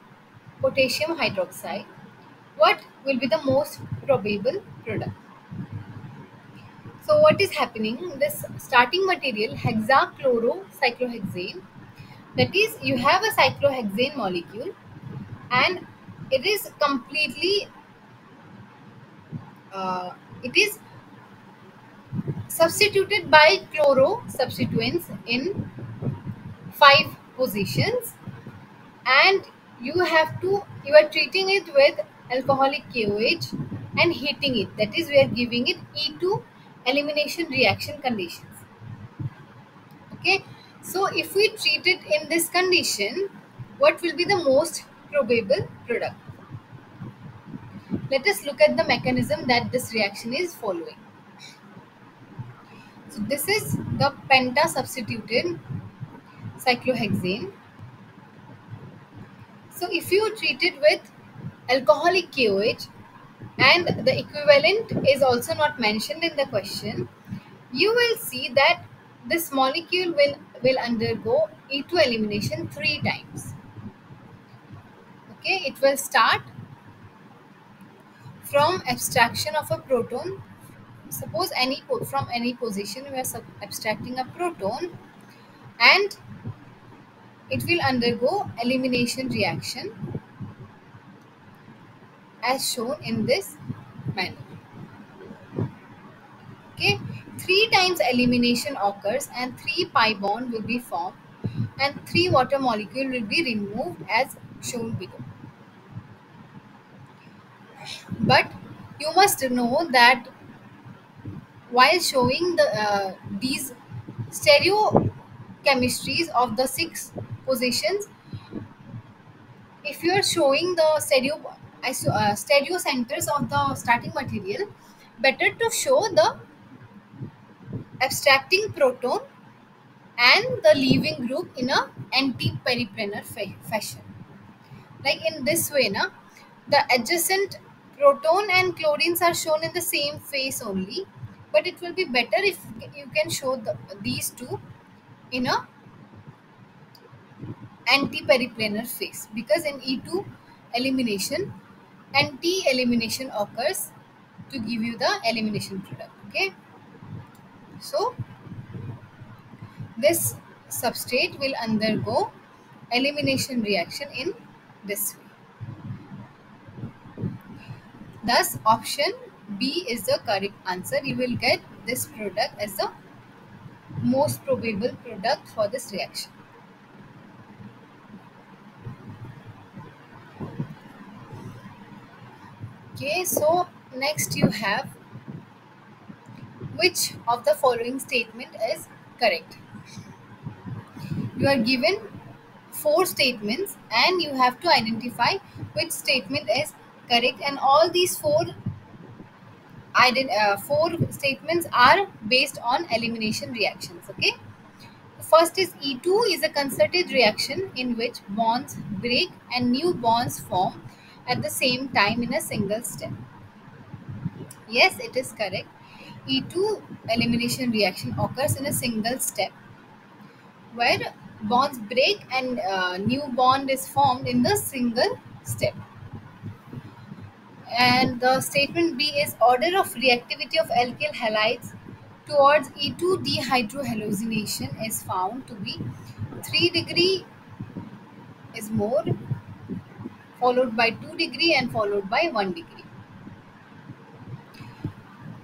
potassium hydroxide, what will be the most probable product? So what is happening? This starting material hexachlorocyclohexane, that is, you have a cyclohexane molecule and it is completely it is substituted by chloro substituents in 5 positions, and you are treating it with alcoholic KOH and heating it, that is, we are giving it E2 elimination reaction conditions. Okay, so if we treat it in this condition, what will be the most probable product? Let us look at the mechanism that this reaction is following. So this is the penta substituted cyclohexane. So if you treat it with alcoholic KOH and the equivalent is also not mentioned in the question, you will see that this molecule will undergo E2 elimination 3 times. Okay, it will start from abstraction of a proton. Suppose from any position we are abstracting a proton, and it will undergo elimination reaction as shown in this manner. Okay, 3 times elimination occurs and 3 pi bond will be formed and 3 water molecule will be removed as shown below. But you must know that while showing these stereo chemistries of the 6 positions, if you are showing the stereo centers of the starting material, better to show the abstracting proton and the leaving group in a anti-periplanar fashion. Like in this way, na, the adjacent proton and chlorines are shown in the same face only, but it will be better if you can show these two in a anti-periplanar phase, because in E2 elimination, anti-elimination occurs to give you the elimination product. Okay, so this substrate will undergo elimination reaction in this way. Thus, option B is the correct answer. You will get this product as the most probable product for this reaction. Okay, so next you have, which of the following statement is correct? You are given four statements and you have to identify which statement is correct, and all these four statements are based on elimination reactions. Okay, first is E2 is a concerted reaction in which bonds break and new bonds form at the same time in a single step. Yes, it is correct. E2 elimination reaction occurs in a single step where bonds break and new bond is formed in the single step. And the statement B is order of reactivity of alkyl halides towards E2 dehydrohallucination is found to be 3 degree is more, followed by 2 degree and followed by 1 degree.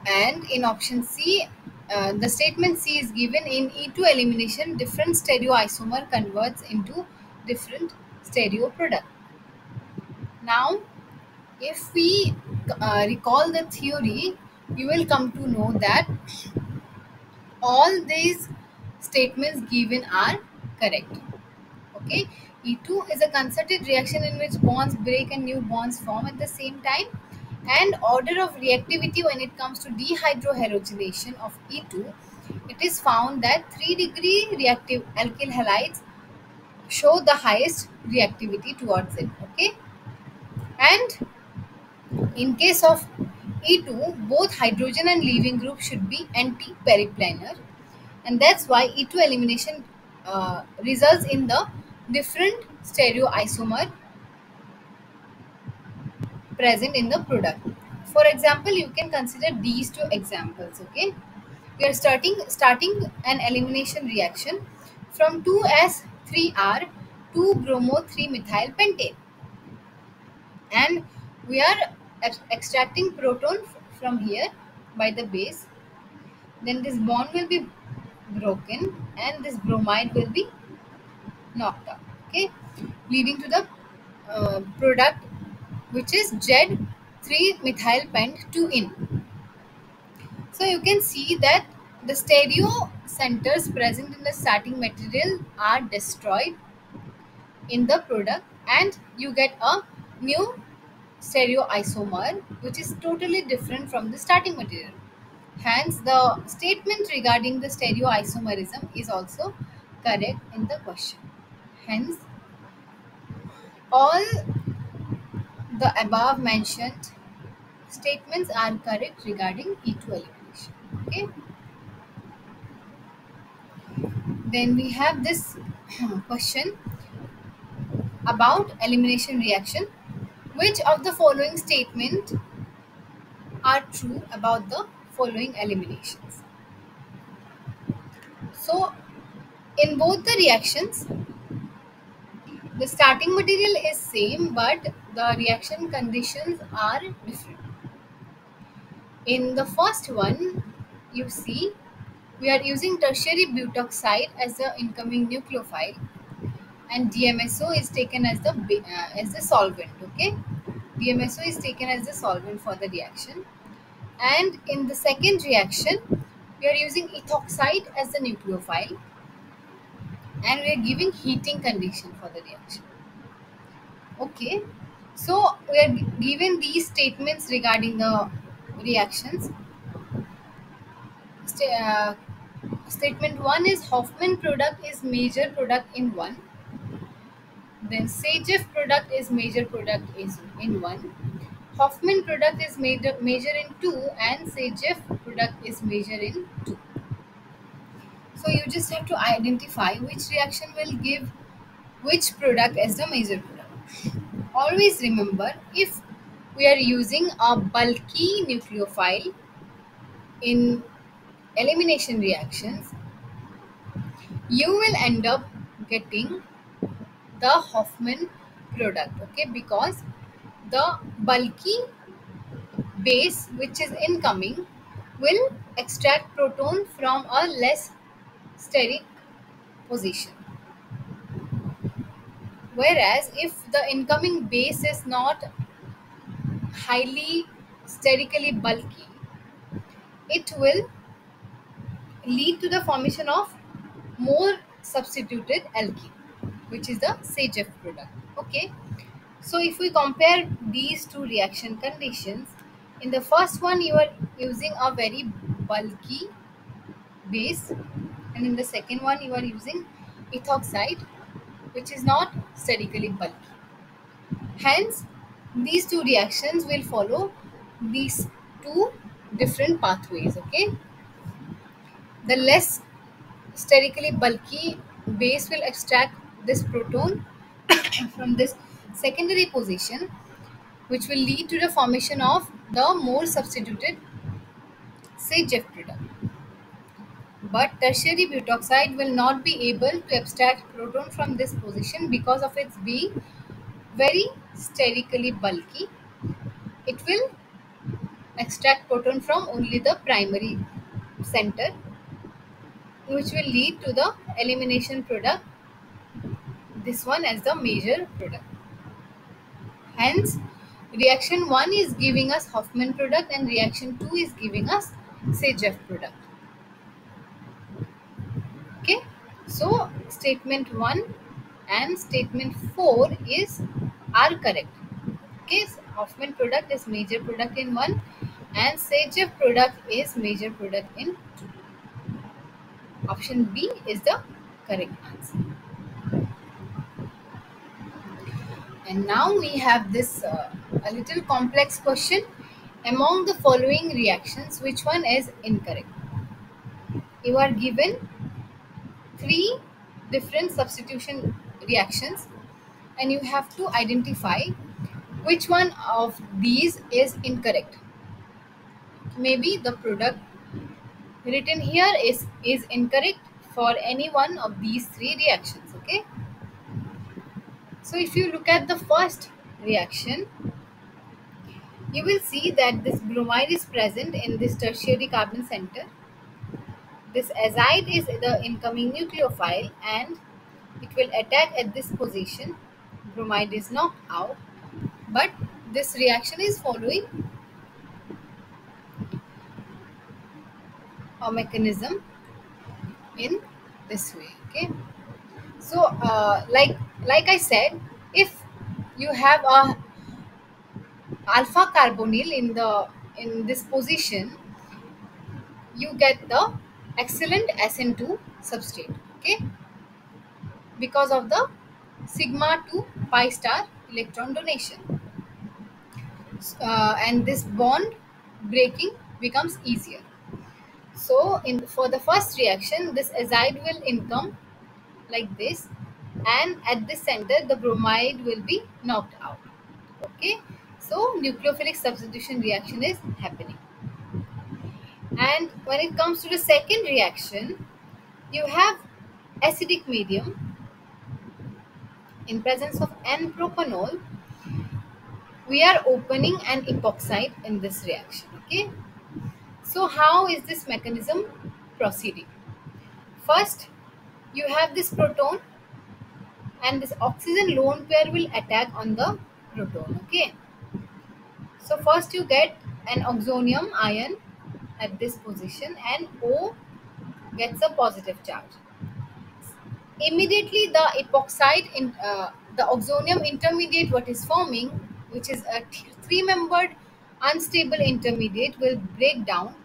And in option C, the statement C is given in E2 elimination, different stereoisomer converts into different stereo product. Now, if we recall the theory, you will come to know that all these statements given are correct. Okay, E2 is a concerted reaction in which bonds break and new bonds form at the same time. And order of reactivity when it comes to dehydrohalogenation of E2, it is found that 3 degree reactive alkyl halides show the highest reactivity towards it. Okay, and in case of E2, both hydrogen and leaving group should be anti-periplanar, and that's why E2 elimination results in the different stereoisomer present in the product. For example, you can consider these two examples. Okay, we are starting an elimination reaction from 2s3r to bromo 3 methyl pentane, and we are extracting proton from here by the base. Then this bond will be broken and this bromide will be knocked out. Okay, leading to the product, which is Z 3 methyl pent 2 in. So you can see that the stereo centers present in the starting material are destroyed in the product, and you get a new stereoisomer which is totally different from the starting material. Hence, the statement regarding the stereoisomerism is also correct in the question. Hence, all the above mentioned statements are correct regarding E2 elimination. Okay. Then we have this question about elimination reaction. Which of the following statement are true about the following eliminations? So, in both the reactions, the starting material is same, but the reaction conditions are different. In the first one, you see we are using tertiary butoxide as the incoming nucleophile, and DMSO is taken as the solvent. Okay, DMSO is taken as the solvent for the reaction. And in the second reaction, we are using ethoxide as the nucleophile, and we are giving heating condition for the reaction. Okay, so we are given these statements regarding the reactions. Sta- Statement 1 is Hoffman product is major product in 1. Then Sajef product is major product is in 1. Hoffman product is major in 2 and Sajef product is major in 2. So you just have to identify which reaction will give which product as the major product. Always remember, if we are using a bulky nucleophile in elimination reactions, you will end up getting the Hoffman product, okay, because the bulky base which is incoming will extract proton from a less steric position, whereas if the incoming base is not highly sterically bulky, it will lead to the formation of more substituted alkene, which is the Sajef product. Okay, so if we compare these two reaction conditions, in the first one you are using a very bulky base, and in the second one you are using ethoxide, which is not sterically bulky. Hence, these two reactions will follow these two different pathways. Okay, the less sterically bulky base will extract this proton from this secondary position, which will lead to the formation of the more substituted Jeff product. But tertiary butoxide will not be able to extract proton from this position because of its being very sterically bulky. It will extract proton from only the primary center, which will lead to the elimination product, this one as the major product. Hence, reaction 1 is giving us Hoffman product and reaction 2 is giving us Jeff product. Okay, so statement 1 and statement 4 is are correct. Okay, so Hoffman product is major product in 1 and Jeff product is major product in 2. Option B is the correct answer. And now we have this a little complex question. Among the following reactions, which one is incorrect? You are given three different substitution reactions and you have to identify which one of these is incorrect. Maybe the product written here is incorrect for any one of these three reactions. Okay, so if you look at the first reaction, you will see that this bromide is present in this tertiary carbon center. This azide is the incoming nucleophile and it will attack at this position. Bromide is knocked out, but this reaction is following a mechanism in this way. Okay, so like I said, if you have a alpha carbonyl in this position, you get the excellent SN2 substrate. Okay, because of the sigma to pi star electron donation, and this bond breaking becomes easier. So in for the first reaction, this azide will income like this, and at the center the bromide will be knocked out. Okay, so nucleophilic substitution reaction is happening. And when it comes to the second reaction, you have acidic medium in presence of N-propanol. We are opening an epoxide in this reaction. Okay, so how is this mechanism proceeding? First, you have this proton and this oxygen lone pair will attack on the proton. Okay, so first you get an oxonium ion at this position and O gets a positive charge. Immediately the epoxide The oxonium intermediate, what is forming, which is a three-membered unstable intermediate, will break down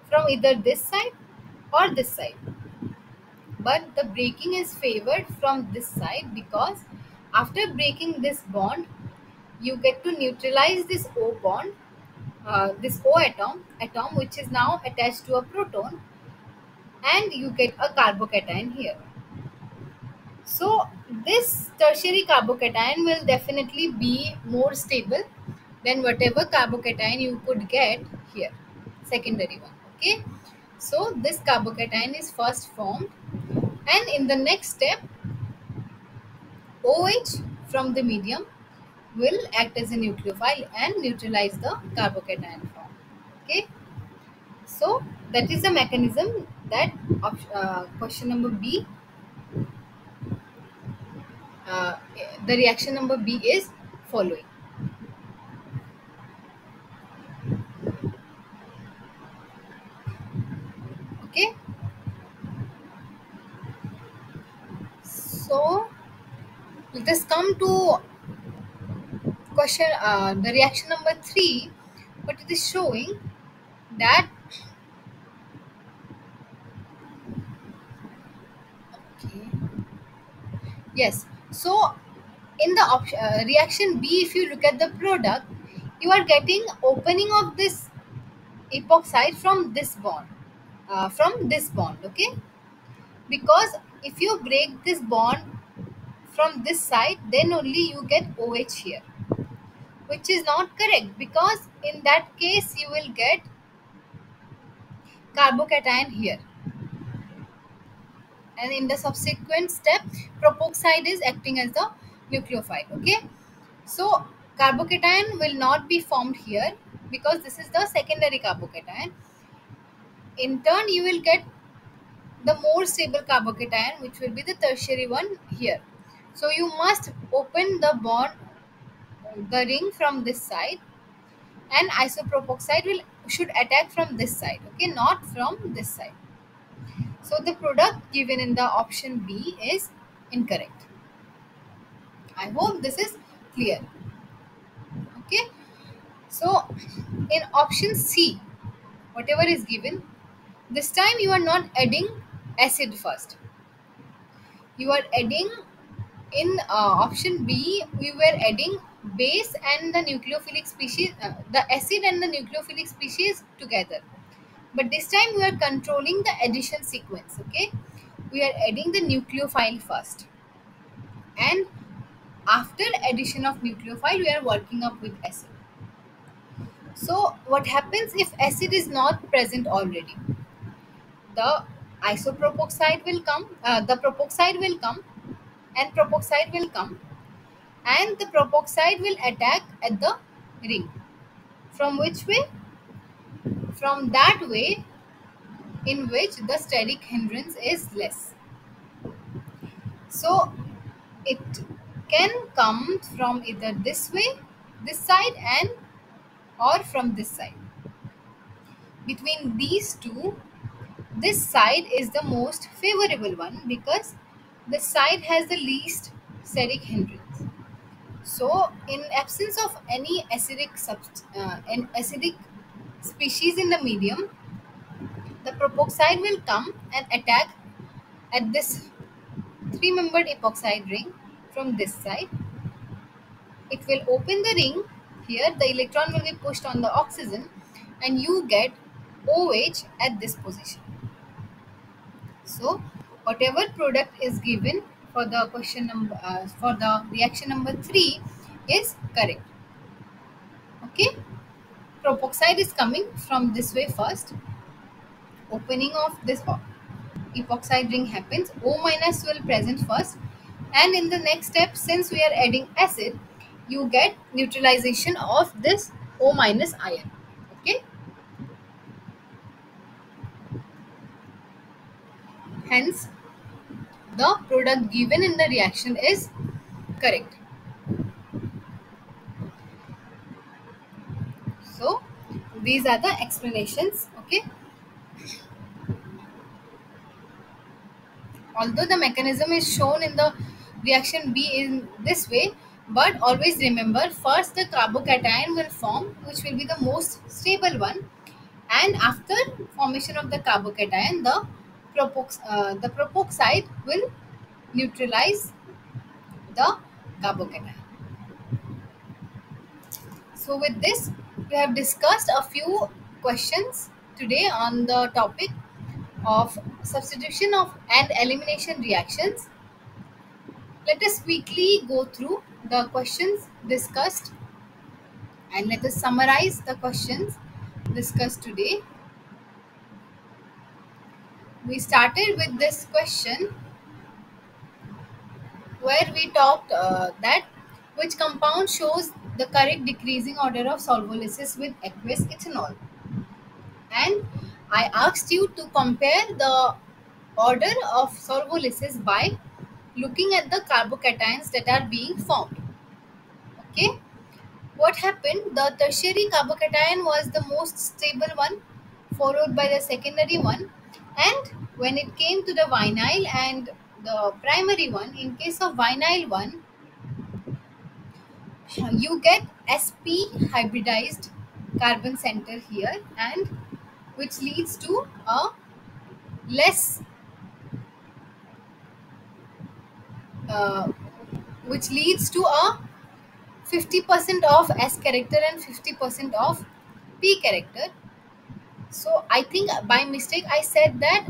from either this side or this side. But the breaking is favored from this side because after breaking this bond, you get to neutralize this O bond, this O atom which is now attached to a proton, and you get a carbocation here. So this tertiary carbocation will definitely be more stable than whatever carbocation you could get here, secondary one. Okay, so this carbocation is first formed, and in the next step, OH from the medium will act as a nucleophile and neutralize the carbocation form. Okay, so that is the mechanism that question number B, uh, the reaction number B is following. Okay, so let us come to question the reaction number 3. But it is showing that, okay, yes, so in the reaction B, if you look at the product, you are getting opening of this epoxide from this bond, okay, because if you break this bond from this side, then only you get OH here, which is not correct, because in that case you will get carbocation here, and in the subsequent step, propoxide is acting as the nucleophile. Okay, so carbocation will not be formed here because this is the secondary carbocation. In turn, you will get the more stable carbocation, which will be the tertiary one here. So you must open the bond, the ring from this side, and isopropoxide will should attack from this side. Okay, not from this side. So the product given in the option B is incorrect. I hope this is clear. Okay, so in option C, whatever is given, this time you are not adding acid first. You are adding, in option B, we were adding base and the nucleophilic species, the acid and the nucleophilic species together. But this time we are controlling the addition sequence. Okay, we are adding the nucleophile first, and after addition of nucleophile, we are working up with acid. So what happens if acid is not present already? The isopropoxide will come, the propoxide will come, and propoxide will come, and the propoxide will attack at the ring. From which way? From that way in which the steric hindrance is less. So it can come from either this way, this side, and or from this side. Between these two, this side is the most favorable one because this side has the least steric hindrance. So, in absence of any an acidic species in the medium, the propoxide will come and attack at this three-membered epoxide ring from this side. It will open the ring here. The electron will be pushed on the oxygen, and you get OH at this position. So, whatever product is given for the question number for the reaction number 3 is correct. Okay, propoxide is coming from this way first. Opening of this epoxide ring happens. O minus will present first, and in the next step, since we are adding acid, you get neutralization of this O minus ion. Okay, hence the product given in the reaction is correct. So these are the explanations. Okay, although the mechanism is shown in the reaction B in this way, but always remember first the carbocation will form, which will be the most stable one, and after formation of the carbocation, the propoxide will neutralize the carbocation. So with this, we have discussed a few questions today on the topic of substitution of and elimination reactions. Let us quickly go through the questions discussed and let us summarize the questions discussed today. We started with this question where we talked that which compound shows the correct decreasing order of solvolysis with aqueous ethanol, and I asked you to compare the order of solvolysis by looking at the carbocations that are being formed. Okay, what happened? The tertiary carbocation was the most stable one, followed by the secondary one, and when it came to the vinyl and the primary one, in case of vinyl one, you get sp hybridized carbon center here, and which leads to a less uh, which leads to a 50% of S character and 50% of P character. So I think by mistake I said that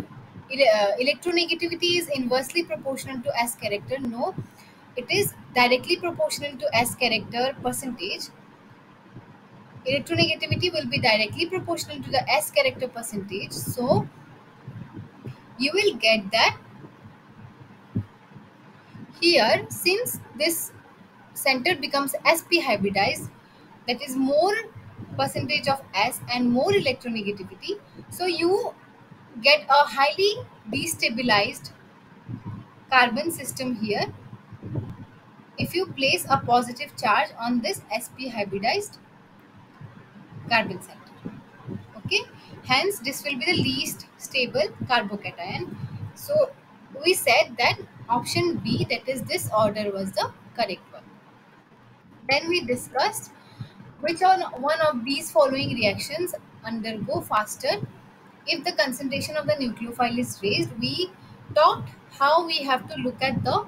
electronegativity is inversely proportional to S character. No, it is directly proportional to S character percentage. Electronegativity will be directly proportional to the S character percentage. So you will get that here, since this center becomes sp hybridized, that is more percentage of s and more electronegativity, so you get a highly destabilized carbon system here if you place a positive charge on this sp hybridized carbon center. Okay, hence this will be the least stable carbocation. So we said that option B, that is this order, was the correct one. Then we discussed which one of these following reactions undergo faster if the concentration of the nucleophile is raised. We talked how we have to look at the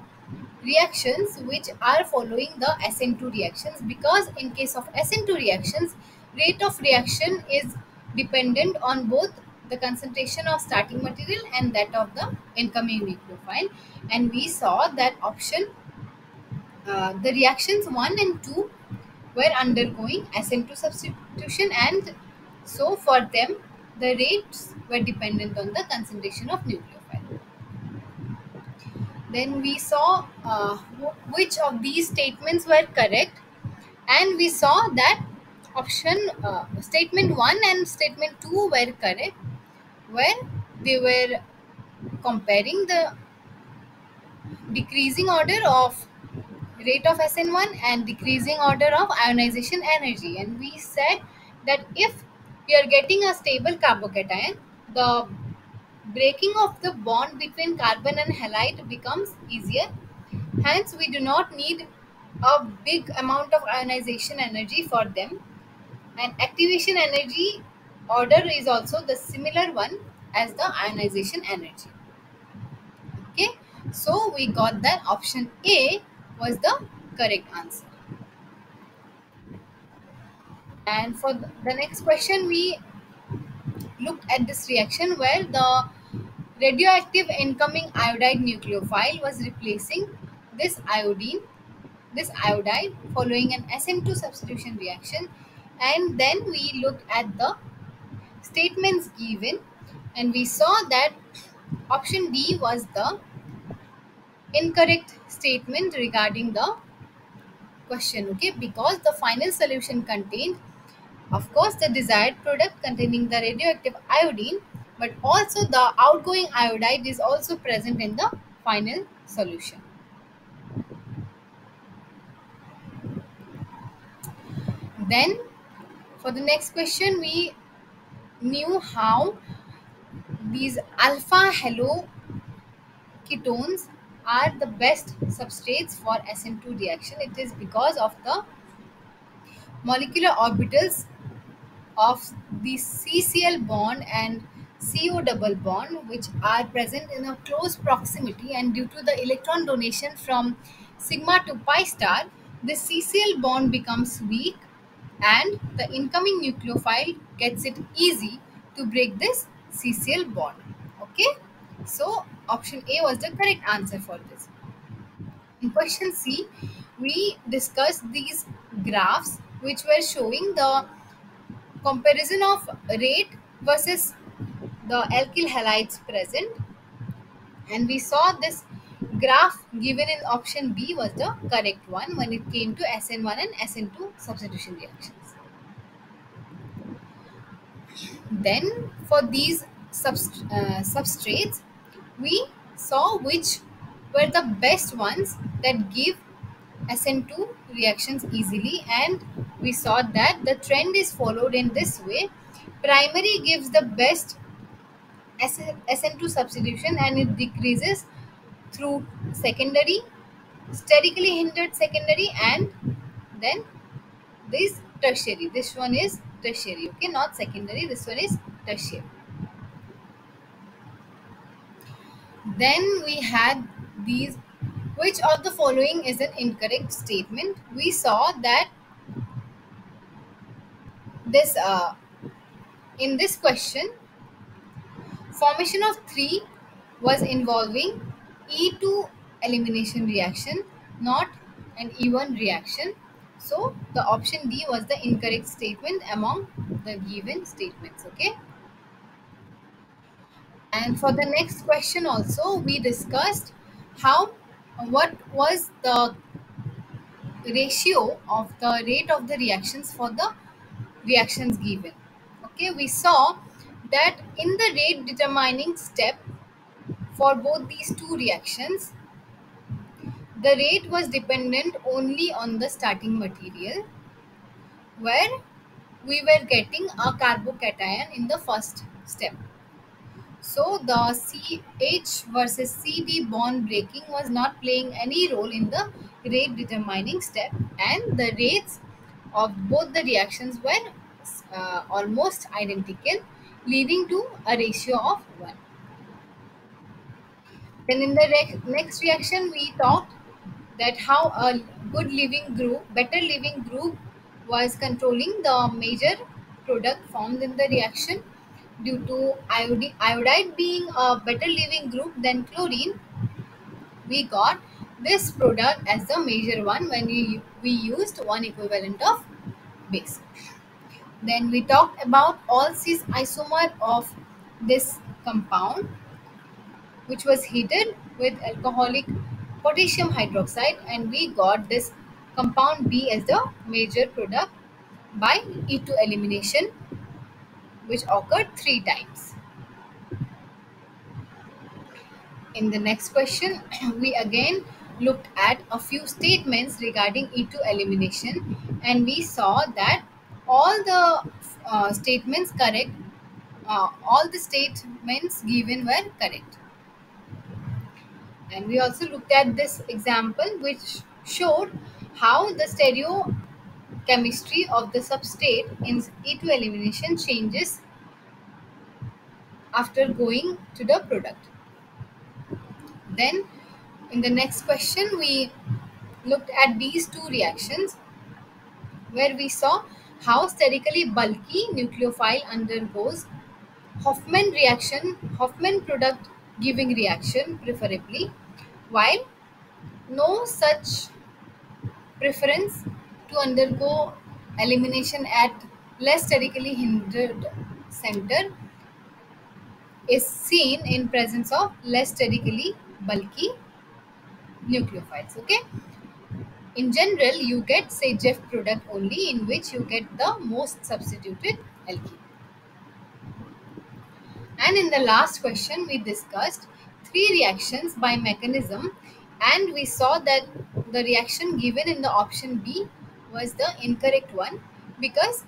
reactions which are following the SN2 reactions, because in case of SN2 reactions, rate of reaction is dependent on both the concentration of starting material and that of the incoming nucleophile, and we saw that option the reactions 1 and 2 were undergoing SN2 substitution, and so for them the rates were dependent on the concentration of nucleophile. Then we saw which of these statements were correct, and we saw that option statement 1 and statement 2 were correct, where they were comparing the decreasing order of rate of SN1 and decreasing order of ionization energy. And we said that if we are getting a stable carbocation, the breaking of the bond between carbon and halide becomes easier. Hence, we do not need a big amount of ionization energy for them. And activation energy order is also the similar one as the ionization energy. Okay, so we got that option A was the correct answer. And for the next question, we looked at this reaction where the radioactive incoming iodide nucleophile was replacing this iodine, this iodide, following an SN2 substitution reaction. And then we looked at the statements given, and we saw that option D was the incorrect statement regarding the question. Okay, because the final solution contained, of course, the desired product containing the radioactive iodine, but also the outgoing iodide is also present in the final solution. Then, for the next question, we knew how these alpha haloketones are the best substrates for SN2 reaction. It is because of the molecular orbitals of the CCl bond and CO double bond, which are present in a close proximity, and due to the electron donation from sigma to pi star, the CCl bond becomes weak and the incoming nucleophile gets it easy to break this CCl bond. Okay, so option A was the correct answer for this. In question C, we discussed these graphs which were showing the comparison of rate versus the alkyl halides present, and we saw this graph given in option B was the correct one when it came to SN1 and SN2 substitution reactions. Then for these substrates, we saw which were the best ones that give SN2 reactions easily, and we saw that the trend is followed in this way. Primary gives the best SN2 substitution and it decreases through secondary, sterically hindered secondary, and then this tertiary. This one is tertiary, okay, not secondary, this one is tertiary. Then we had these, which of the following is an incorrect statement? We saw that this in this question, formation of 3 was involving E2 elimination reaction, not an E1 reaction. So the option D was the incorrect statement among the given statements. Okay. And for the next question also, we discussed how what was the ratio of the rate of the reactions for the reactions given. Okay, we saw that in the rate determining step for both these two reactions, the rate was dependent only on the starting material, where we were getting a carbocation in the first step. So the CH versus CD bond breaking was not playing any role in the rate determining step, and the rates of both the reactions were almost identical, leading to a ratio of 1. Then in the next reaction, we talked that how a good living group, better living group was controlling the major product formed in the reaction. Due to iodide being a better living group than chlorine, we got this product as the major one when we used one equivalent of base. Then we talked about all cis isomer of this compound, which was heated with alcoholic potassium hydroxide, and we got this compound B as the major product by E2 elimination, which occurred 3 times. In the next question, we again looked at a few statements regarding E2 elimination, and we saw that all the statements correct, all the statements given were correct. And we also looked at this example which showed how the stereochemistry of the substrate in E2 elimination changes after going to the product. Then in the next question, we looked at these two reactions where we saw how sterically bulky nucleophile undergoes Hoffman product giving reaction preferably, while no such preference to undergo elimination at less sterically hindered center is seen in presence of less sterically bulky nucleophiles. Okay. In general, you get say Jeff product only in which you get the most substituted alkene. And in the last question, we discussed 3 reactions by mechanism, and we saw that the reaction given in the option B was the incorrect one because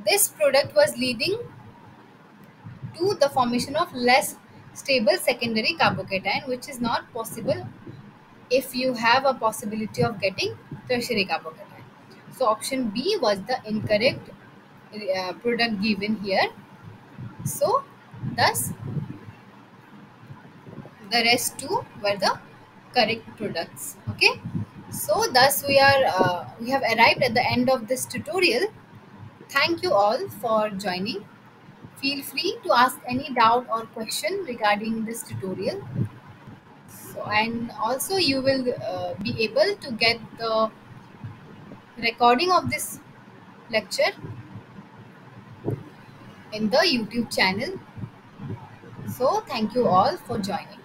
this product was leading to the formation of less stable secondary carbocation, which is not possible if you have a possibility of getting tertiary carbocation. So option B was the incorrect product given here. So thus the rest two were the correct products. Okay. So thus we have arrived at the end of this tutorial. Thank you all for joining. Feel free to ask any doubt or question regarding this tutorial. So, and also you will be able to get the recording of this lecture in the YouTube channel. So thank you all for joining.